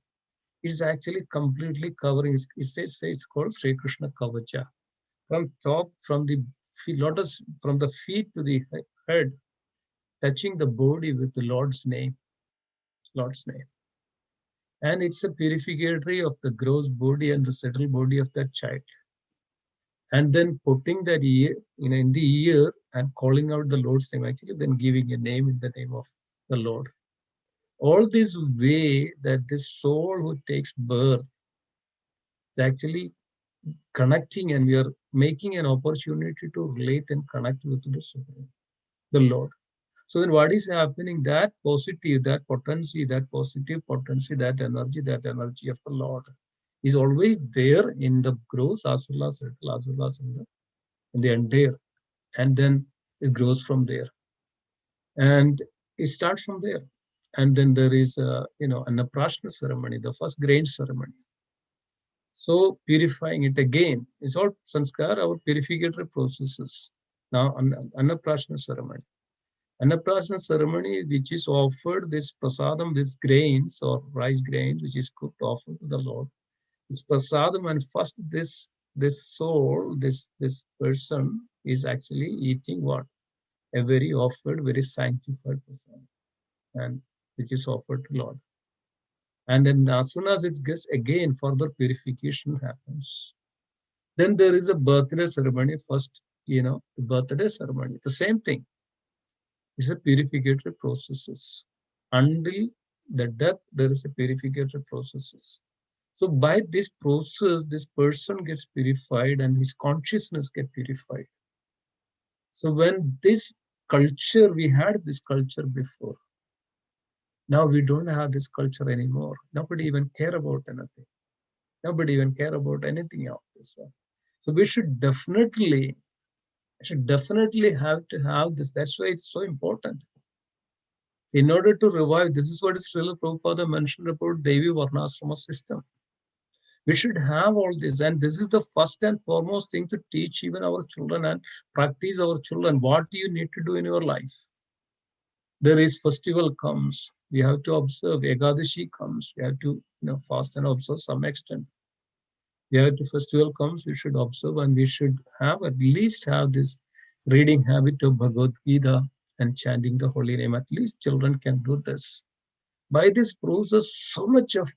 Speaker 3: It's actually completely covering, it's called Sri Krishna Kavacha. From top, from the lotus, from the feet to the head, touching the body with the Lord's name. Lord's name. And it's a purificatory of the gross body and the subtle body of that child. And then putting that ear, in the ear and calling out the Lord's name, actually then giving a name in the name of the Lord. All this way that this soul who takes birth is actually connecting, and we are making an opportunity to relate and connect with the Supreme, the Lord. So then what is happening? That positive, that potency, that positive potency, that energy of the Lord is always there in the gross as well as in the entire. And then it grows from there. And it starts from there. And then there is an Annaprashna ceremony, the first grain ceremony. So purifying it again is all sanskar, our purificatory processes. Now, Annaprashna ceremony. Annaprashna ceremony, which is offered this prasadam, these grains or rice grains, which is cooked, offered to the Lord. It's prasadam, and first this soul, this person is actually eating what? A very offered, very sanctified prasadam, and which is offered to Lord. And then as soon as it gets again, further purification happens. Then there is a birthday ceremony. First, the birthday ceremony, the same thing. It's a purificatory processes. Until the death, there is a purificatory processes. So by this process, this person gets purified and his consciousness gets purified. So when this culture, we had this culture before. Now we don't have this culture anymore. Nobody even care about anything. Nobody even care about anything of this one. So we should definitely have to have this. That's why it's so important. In order to revive, this is what Srila Prabhupada mentioned about Devi Varnashrama system. We should have all this, and this is the first and foremost thing to teach even our children and practice our children. What do you need to do in your life? There is festival comes, we have to observe. Ekadashi comes, we have to fast and observe some extent. We have to festival comes, we should observe, and we should have at least have this reading habit of Bhagavad Gita and chanting the holy name. At least children can do this. By this process, so much of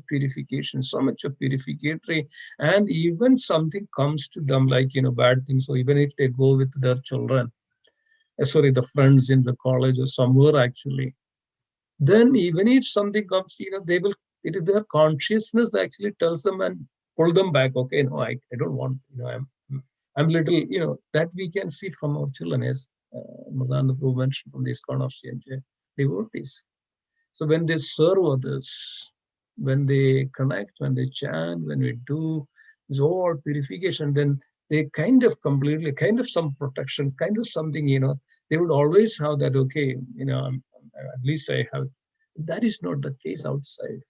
Speaker 3: purification, so much of purificatory, and even something comes to them like bad things. So even if they go with their children, the friends in the college or somewhere actually, then even if something comes, they will. It is their consciousness that actually tells them and pull them back. Okay, no, I don't want. I'm little. That we can see from our children, as Madhana Prabhu mentioned from this kind of CNJ devotees. So when they serve others, when they connect, when they chant, when we do this all purification, then they kind of some protection, kind of something, they would always have that, okay, at least I have. That is not the case outside,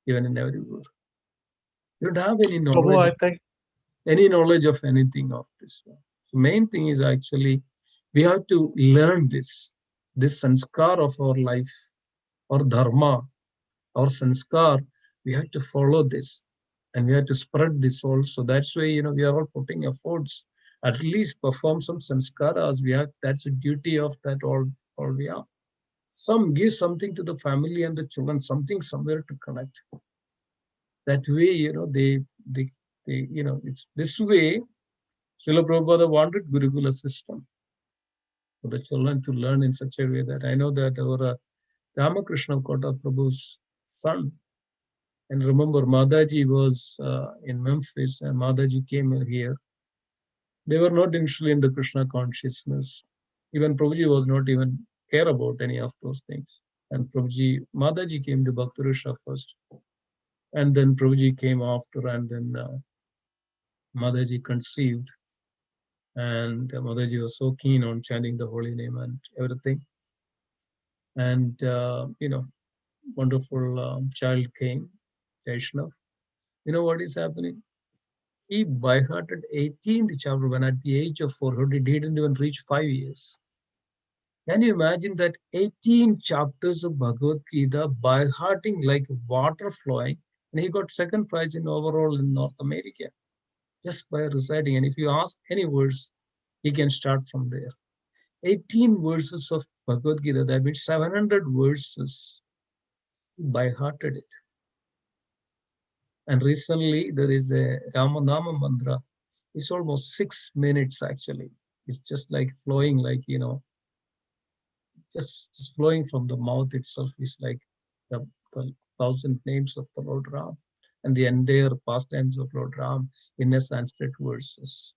Speaker 3: even in everywhere. You don't have any knowledge, of anything of this one. So main thing is actually, we have to learn this sanskar of our life, or dharma, or sanskar. We have to follow this, and we have to spread this also. That's why we are all putting efforts, at least perform some sanskaras. We have, that's a duty of that all we are. Some give something to the family and the children, something somewhere to connect. That way, they it's this way. Srila Prabhupada wanted Gurukula system for the children to learn in such a way that I know that our Ramakrishna Kota Prabhu's son, and remember Madaji was in Memphis, and Madaji came here. They were not initially in the Krishna consciousness. Even Prabhuji was not even care about any of those things. And Madaji came to Bhaktarusha first. And then Prabhuji came after, and then Madaji conceived. And Madaji was so keen on chanting the holy name and everything. And, wonderful child came, Vaishnav. You know what is happening? He by-hearted 18th chapter when at the age of 400, he didn't even reach 5 years. Can you imagine that 18 chapters of Bhagavad Gita by-hearting like water flowing? And he got second prize in overall in North America, just by reciting. And if you ask any verse, he can start from there. 18 verses of Bhagavad Gita, that means 700 verses, by-hearted it. And recently there is a Ramanama mantra. It's almost 6 minutes actually. It's just like flowing, like, just flowing from the mouth itself is like the 1,000 names of the Lord Ram and the entire pastimes of Lord Ram in a Sanskrit verses.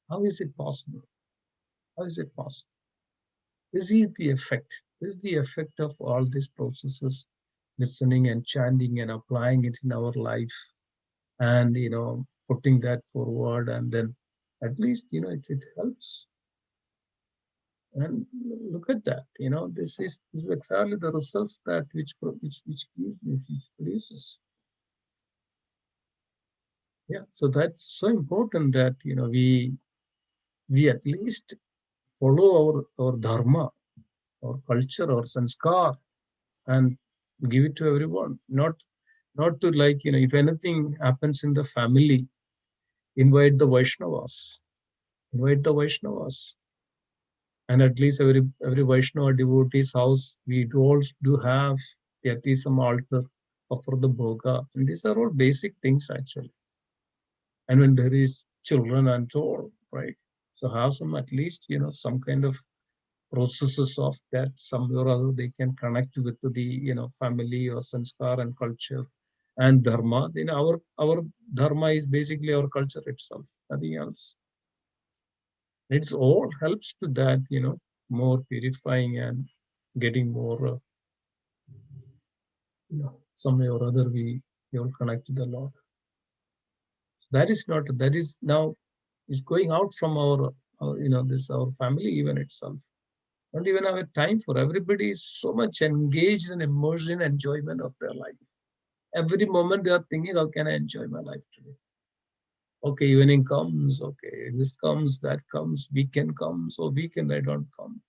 Speaker 3: How is it possible? How is it possible? This is the effect. This is the effect of all these processes, listening and chanting and applying it in our life, and putting that forward, and then at least it helps. And look at that. This is exactly the results that which produces. Yeah. So that's so important that we at least follow our dharma, our culture, our sanskar, and give it to everyone. Not to, like, if anything happens in the family, invite the Vaishnavas. Invite the Vaishnavas. And at least every Vaishnava devotee's house, we do have at least some altar, offer the bhoga. And these are all basic things actually. And when there is children and all, right? So have some, at least, some kind of processes of that, somewhere or other they can connect with the family or sanskar and culture and dharma. Then our dharma is basically our culture itself, nothing else. It's all helps to that, more purifying and getting more, some way or other we all connect to the Lord. That is now is going out from our family even itself. Don't even have a time for. Everybody is so much engaged and immersed in enjoyment of their life. Every moment they are thinking, how can I enjoy my life today? Okay, evening comes, okay, this comes, that comes, weekend comes, or weekend I don't come.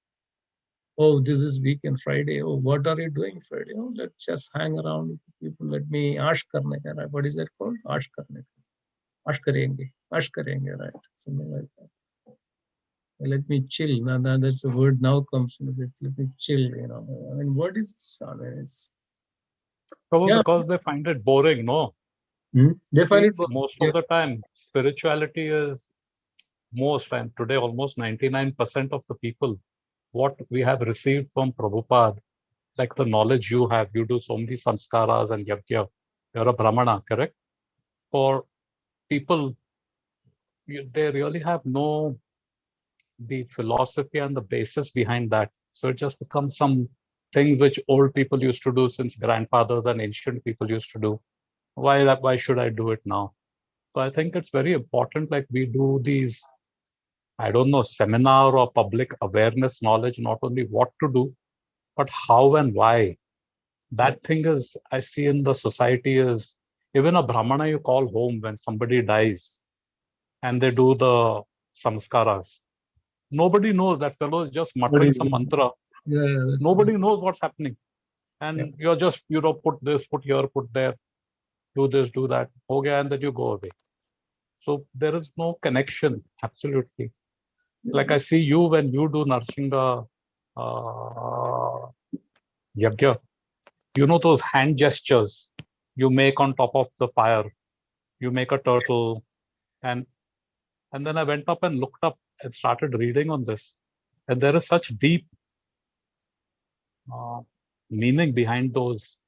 Speaker 3: Oh, this is weekend, Friday. Oh, what are you doing Friday? Oh, let's just hang around with people. Let me ash karne ka, right? What is that called? Ash karne ka. Ash karenge, right? Something like that. Let me chill. Now that's the word now comes with it. Let me chill, I mean, what is this? I mean, it's
Speaker 5: Probably
Speaker 3: yeah.
Speaker 5: because they find it boring, no?
Speaker 3: They find it
Speaker 5: most of the time, spirituality is most, and today almost 99% of the people, what we have received from Prabhupada, like the knowledge you have, you do so many sanskaras and yajna, you're a brahmana, correct? For people, they really have no the philosophy and the basis behind that. So it just becomes some things which old people used to do since grandfathers and ancient people used to do. Why should I do it now? So I think it's very important, like we do these, I don't know, seminar or public awareness knowledge, not only what to do, but how and why. That thing is, I see in the society is, even a brahmana you call home when somebody dies and they do the samskaras. Nobody knows. That fellow is just muttering some mantra. Nobody knows what's happening. And you're just, put this, put here, put there, do this, do that. Okay, and then you go away. So there is no connection, absolutely. Like I see you when you do Narsingha Yajna, those hand gestures you make on top of the fire. You make a turtle. And then I went up and looked up and started reading on this. And there is such deep meaning behind those.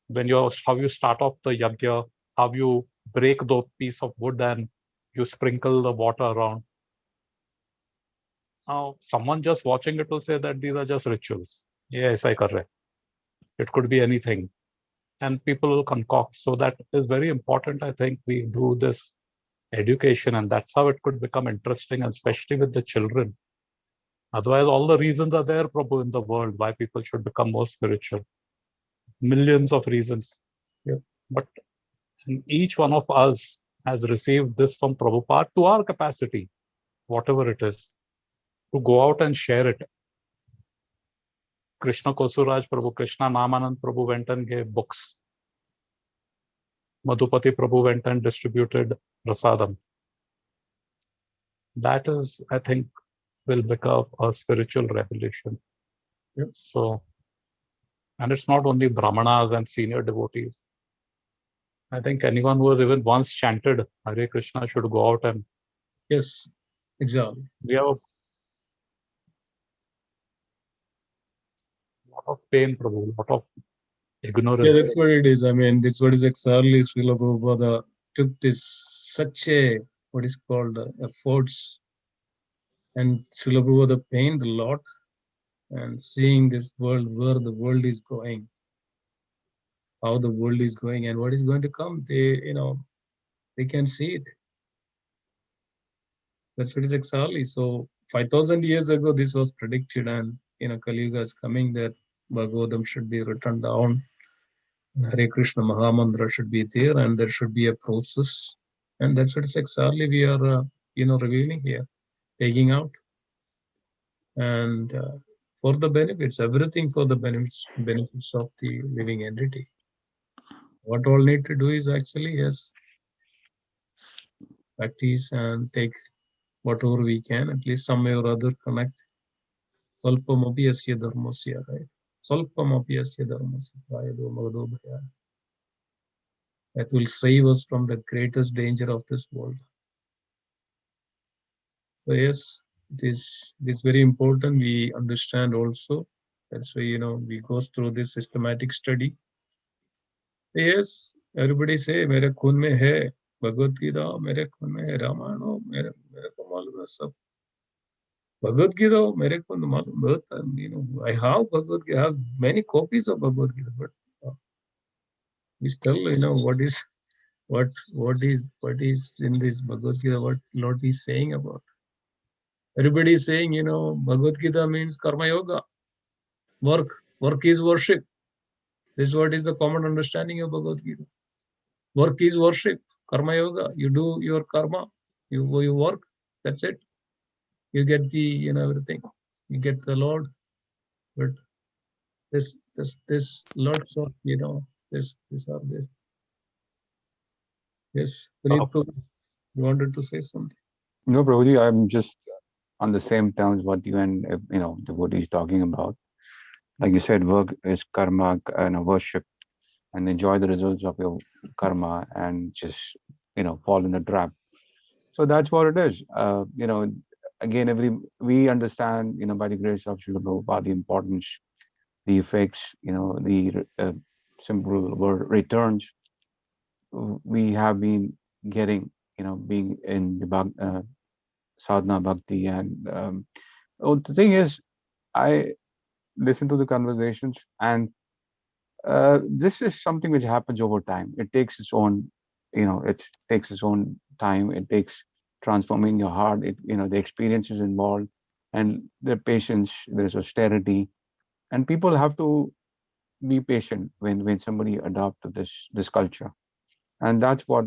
Speaker 5: When how you start off the yajna, how you break the piece of wood and you sprinkle the water around. Now, someone just watching it will say that these are just rituals. Yes, I correct. It could be anything. And people will concoct. So that is very important. I think we do this education, and that's how it could become interesting, and especially with the children. Otherwise, all the reasons are there, Prabhu, in the world why people should become more spiritual. Millions of reasons. Yeah. But each one of us has received this from Prabhupada to our capacity, whatever it is, to go out and share it. Krishna Kosuraj Prabhu, Krishna Namanand Prabhu went and gave books. Madhupati Prabhu went and distributed prasadam. That is, I think, will become a spiritual revolution. Yep. So, and it's not only brahmanas and senior devotees. I think anyone who has even once chanted Hare Krishna should go out and, yes,
Speaker 3: Exactly.
Speaker 5: We have a lot of pain, Prabhu, lot of
Speaker 3: Yeah,
Speaker 5: ignorance.
Speaker 3: that's what it is. I mean, that's what is exactly Srila Prabhupada took this such a what is called efforts, and Srila Prabhupada pained a lot and seeing this world, where the world is going, how the world is going, and what is going to come. They can see it. That's what is exactly. So 5,000 years ago, this was predicted, and Kali Yuga is coming, that Bhagavatam should be written down. Hare Krishna Mahamantra should be there, and there should be a process. And that's what is exactly we are, revealing here, taking out. And for the benefits, everything for the benefits of the living entity. What all need to do is actually, yes, practice and take whatever we can, at least some way or other connect. Salpamapi asya dharmasya, right? Salpamapi asya dharmasya, prayado magado bhaya. That will save us from the greatest danger of this world. So yes, it is very important we understand also. That's why we go through this systematic study. Yes, everybody say मेरे खून में है भगवत गीता, मेरे खून में है रामायण, मेरे मेरे को मालूम है सब. Bhagavad Gita, मेरे को तो मालूम बहुत. I have Bhagavad Gita. I have many copies of Bhagavad Gita, but we still, what is in this Bhagavad Gita, what Lord is saying about. Everybody is saying, Bhagavad Gita means karma yoga, work. Work is worship. This is what is the common understanding of Bhagavad Gita. Work is worship, karma yoga. You do your karma, you work. That's it. You get the everything. You get the Lord. But this lots of this are there. Yes, Puneet, you wanted to say something.
Speaker 7: No, Prabhuji, I'm just on the same terms what you and the devotee is talking about. Like you said, work is karma and worship, and enjoy the results of your karma, and just fall in the trap. So that's what it is. Again, we understand by the grace of Srila Prabhupada the importance, the effects, the simple word returns we have been getting, being in the sadhana bhakti. And the thing is, I listen to the conversations, and this is something which happens over time. It takes its own, it takes its own time. It takes transforming your heart. The experiences involved, and the patience. There's austerity, and people have to be patient when somebody adopt to this culture. And that's what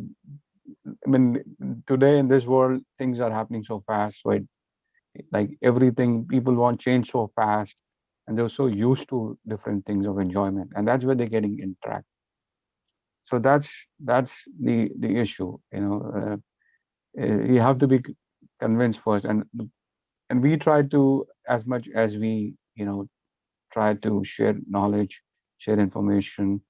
Speaker 7: I mean. Today in this world, things are happening so fast. So like everything, people want change so fast, and they're so used to different things of enjoyment, and that's where they're getting interact. So that's the issue. You have to be convinced first, and we try to, as much as we try to share knowledge, share information.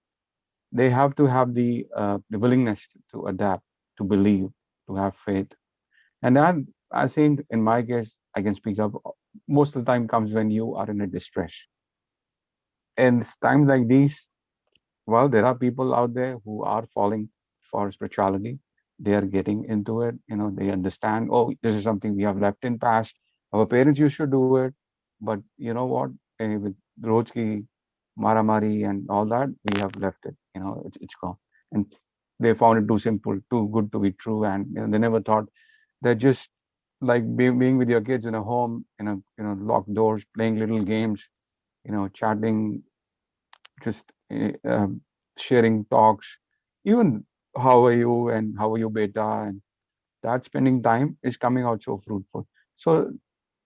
Speaker 7: They have to have the willingness to adapt, to believe, to have faith. And that, I think, in my case, I can speak up. Most of the time comes when you are in a distress. And times like these, well, there are people out there who are falling for spirituality. They are getting into it. They understand, oh, this is something we have left in past. Our parents used to do it. But you know what? With Rochki, Maramari and all that, we have left it. It's gone. And they found it too simple, too good to be true. And they never thought. They're just like being with your kids in a home, locked doors, playing little games, chatting, just sharing talks, even how are you and how are you, beta, and that spending time is coming out so fruitful. So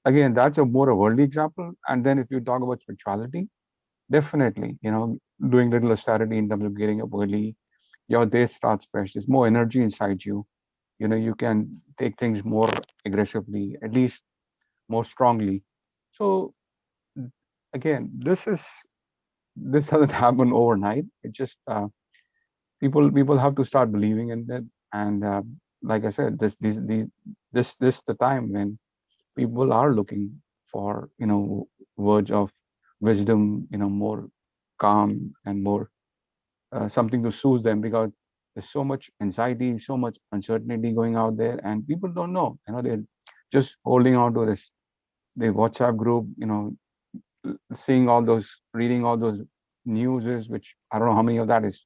Speaker 7: again, that's a more a worldly example. And then if you talk about spirituality, definitely, doing little austerity in terms of getting up early, your day starts fresh. There's more energy inside you. You can take things more aggressively, at least more strongly. So again, this doesn't happen overnight. It just people have to start believing in it. And like I said, this the time when people are looking for, words of wisdom, more calm and more something to soothe them, because there's so much anxiety, so much uncertainty going out there, and people don't know. They're just holding on to this the WhatsApp group, seeing all those, reading all those newses, which I don't know how many of that is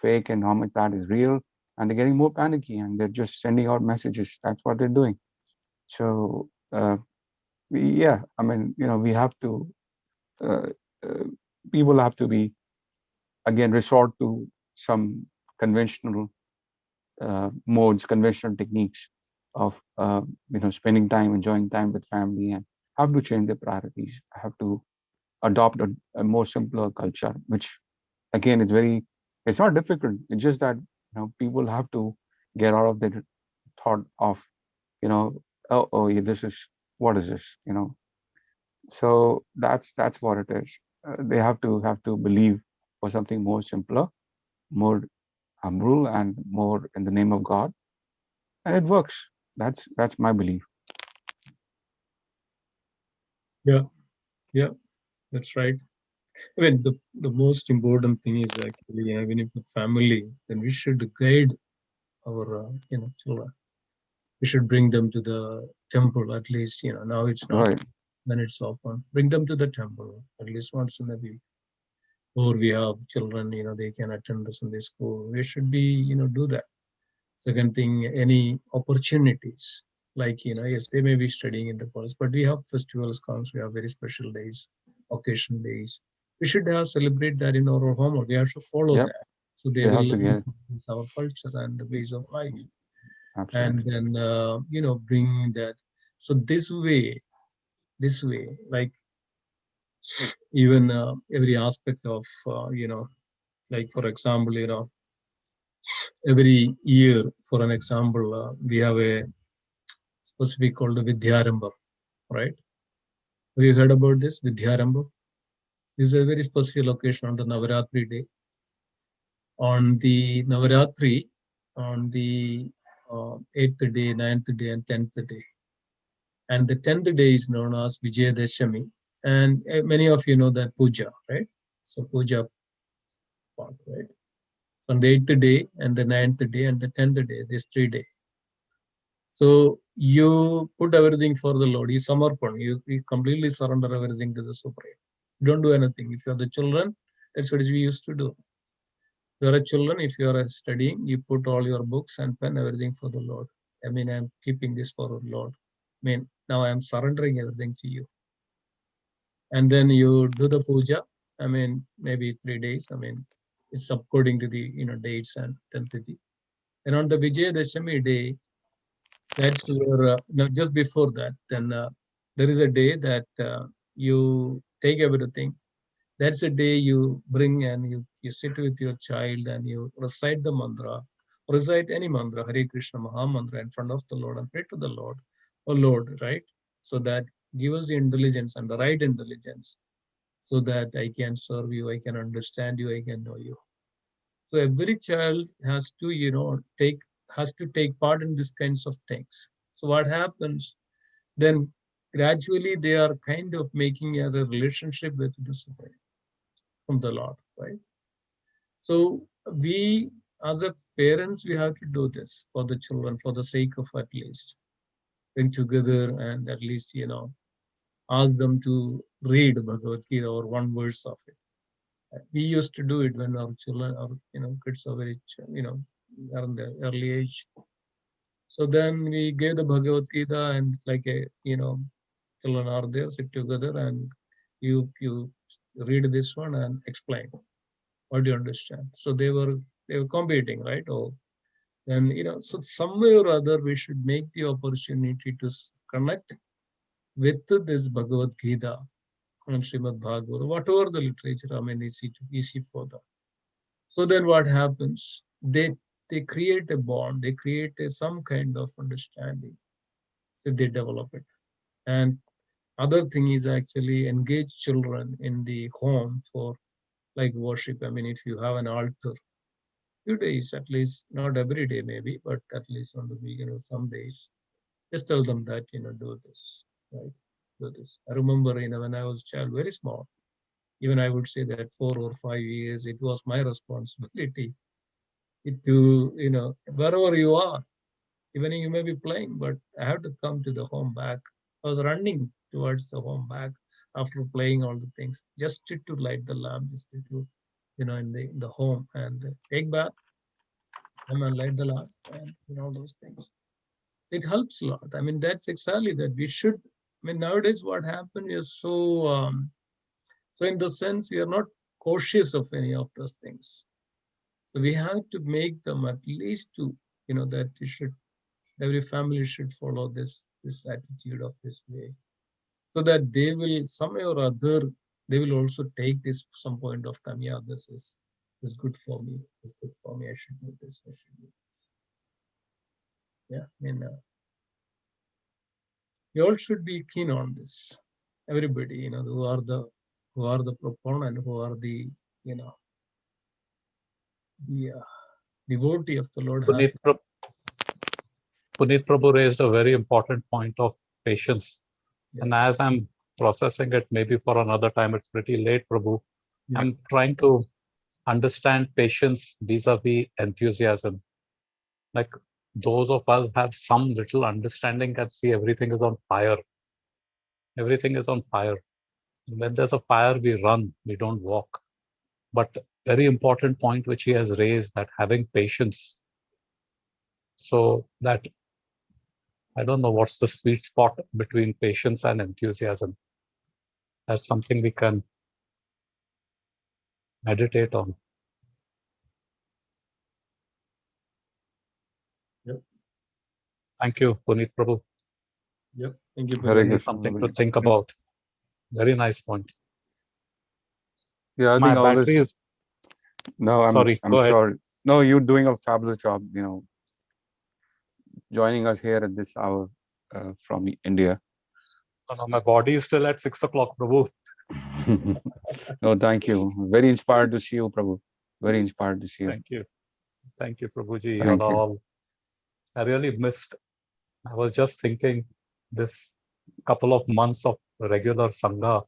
Speaker 7: fake and how much that is real, and they're getting more panicky and they're just sending out messages. That's what they're doing. So yeah, I mean, we have to. Uh, uh, People have to be, again, resort to some conventional modes, conventional techniques of spending time, enjoying time with family, and have to change their priorities. Have to adopt a more simpler culture, which again is very. It's not difficult. It's just that people have to get out of the thought of oh yeah, this is what is this. So that's what it is. They have to believe for something more simpler, more humble, and more in the name of God, and it works. That's my belief.
Speaker 3: Yeah, yeah, that's right. I mean, the most important thing is actually, even if the family, then we should guide our, children. We should bring them to the temple at least, now it's not,
Speaker 7: Right.
Speaker 3: when it's open. Bring them to the temple at least once in a week. Or we have children, they can attend the Sunday school. We should be, do that. Second thing, any opportunities, like, yes, they may be studying in the college, but we have festivals comes, we have very special days, occasion days. We should have celebrate that in our home, or we have to follow
Speaker 7: Yep.
Speaker 3: that. So they
Speaker 7: They
Speaker 3: will
Speaker 7: have to
Speaker 3: learn
Speaker 7: get
Speaker 3: our culture and the ways of life. And
Speaker 7: absolutely.
Speaker 3: then, bring that. So this way, like even every aspect of, like for example, every year, for an example, we have a specific called the Vidyarambha, right? Have you heard about this Vidyarambha? This is a very special occasion on the Navaratri day. On the Navaratri, on the 8th day, 9th day, and 10th day. And the 10th day is known as Vijayadashami. And many of you know that puja, right? So puja part, right? On the 8th day and the 9th day and the 10th day, these 3 days. So you put everything for the Lord. You samarpan. You completely surrender everything to the Supreme. Don't do anything. If you are the children, that's what we used to do. If you are a children, if you are studying, you put all your books and pen, everything for the Lord. I mean, I'm keeping this for the Lord. I mean, now I'm surrendering everything to you. And then you do the puja. I mean, maybe 3 days. I mean, it's according to the dates and tentity. And on the Vijayadashami day, that's where no, just before that, then there is a day that you take everything. That's a day you bring and you sit with your child and you recite the mantra, recite any mantra, Hare Krishna Maha Mantra in front of the Lord and pray to the Lord, oh Lord, right? So that give us the intelligence and the right intelligence so that I can serve you, I can understand you, I can know you. So every child has to, take part in these kinds of things. So what happens then? Gradually, they are kind of making a relationship with the Supreme from the Lord, right? So we, as a parents, we have to do this for the children, for the sake of at least bring together and at least ask them to read Bhagavad Gita or one verse of it. We used to do it when our children, our kids are very, are in the early age. So then we gave the Bhagavad Gita and like children are there, sit together and you read this one and explain. What do you understand? So they were competing, right? Oh, then so some way or other we should make the opportunity to connect with this Bhagavad Gita and Srimad Bhagavad, whatever the literature, I mean, easy for them. So then what happens? They create a bond, they create some kind of understanding. So they develop it. And other thing is actually engage children in the home for like worship. I mean, if you have an altar, few days at least, not every day maybe, but at least on the weekend or some days, Just tell them that, do this, right? Do this. I remember, when I was a child, very small, even I would say that 4 or 5 years, it was my responsibility to, wherever you are, even you may be playing, but I have to come to the home back. I was running towards the home back after playing all the things, just to light the lamp, just to, in the home and take bath and light the lamp and all those things. It helps a lot. I mean, that's exactly that we should. I mean, nowadays what happened is so in the sense we are not cautious of any of those things. So we have to make them at least to, that every family should follow this attitude of this way, so that they will somehow or other, they will also take this some point of time. Yeah, this is good for me. It's good for me. I should do this. I should do this. Yeah, I mean, you all should be keen on this. Everybody, who are the proponent, who are the, the devotee of the Lord.
Speaker 5: Puneet Prabhu raised a very important point of patience. Yeah. And as I'm processing it, maybe for another time, it's pretty late, Prabhu. Yeah. I'm trying to understand patience vis-a-vis enthusiasm. Like those of us have some little understanding and see everything is on fire. Everything is on fire. When there's a fire, we run, we don't walk. But very important point which he has raised, that having patience. So that, I don't know what's the sweet spot between patience and enthusiasm. That's something we can meditate on. Yep. Thank you, Puneet Prabhu.
Speaker 3: Yep. Thank you.
Speaker 7: Very good.
Speaker 5: Something to think about. Very nice point.
Speaker 7: Yeah, I think all this. No, I'm sorry. No, you're doing a fabulous job. Joining us here at this hour from India.
Speaker 5: No, my body is still at 6 o'clock, Prabhu.
Speaker 7: No, thank you. Very inspired to see you, Prabhu. Very inspired to see you.
Speaker 5: Thank you. Thank you, Prabhuji. Thank you. All. I really missed. I was just thinking this couple of months of regular Sangha,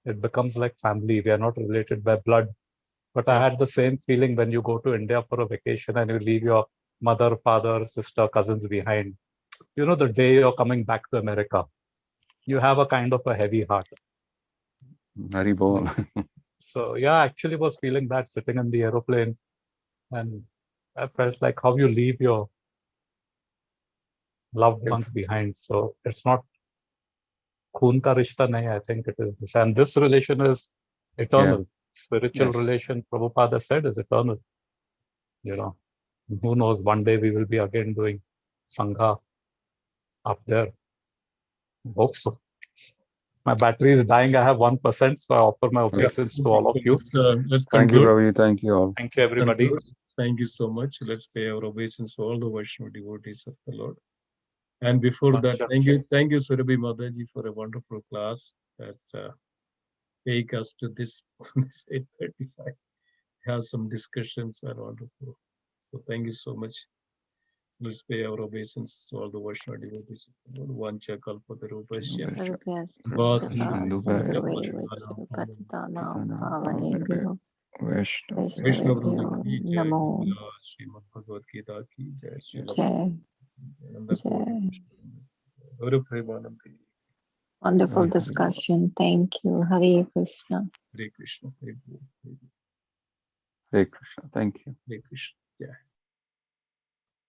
Speaker 5: it becomes like family. We are not related by blood. But I had the same feeling when you go to India for a vacation and you leave your mother, father, sister, cousins behind. The day you're coming back to America, you have a kind of a heavy heart.
Speaker 7: Very bold.
Speaker 5: So yeah, I actually was feeling that sitting in the aeroplane, and I felt like how you leave your loved ones behind. So it's not khoon ka rishta nahi, I think it is this. And this relation is eternal. Yeah. Spiritual relation, Prabhupada said, is eternal. Who knows, one day we will be again doing Sangha up there. Hope so. My battery is dying. I have 1%, so I offer my obeisance to all of you.
Speaker 3: Let's
Speaker 7: thank you, Prabhuji. Thank you all.
Speaker 5: Thank you, everybody.
Speaker 3: Thank you so much. Let's pay our obeisance to all the Vaishnava devotees of the Lord. And before that, thank you, Surabhi Mataji, for a wonderful class that take us to this 8:35. Have some discussions are wonderful. So thank you so much. So let's pay our obeisance to all the Vaishnava devotees. One chakal for the Rupasya. Namo. Srimad Bhagavad Gita ki jai.
Speaker 2: Wonderful discussion. Thank you. Hare Krishna.
Speaker 3: Hare Krishna.
Speaker 7: Hare Krishna. Thank you.
Speaker 3: Hare Krishna. Yeah.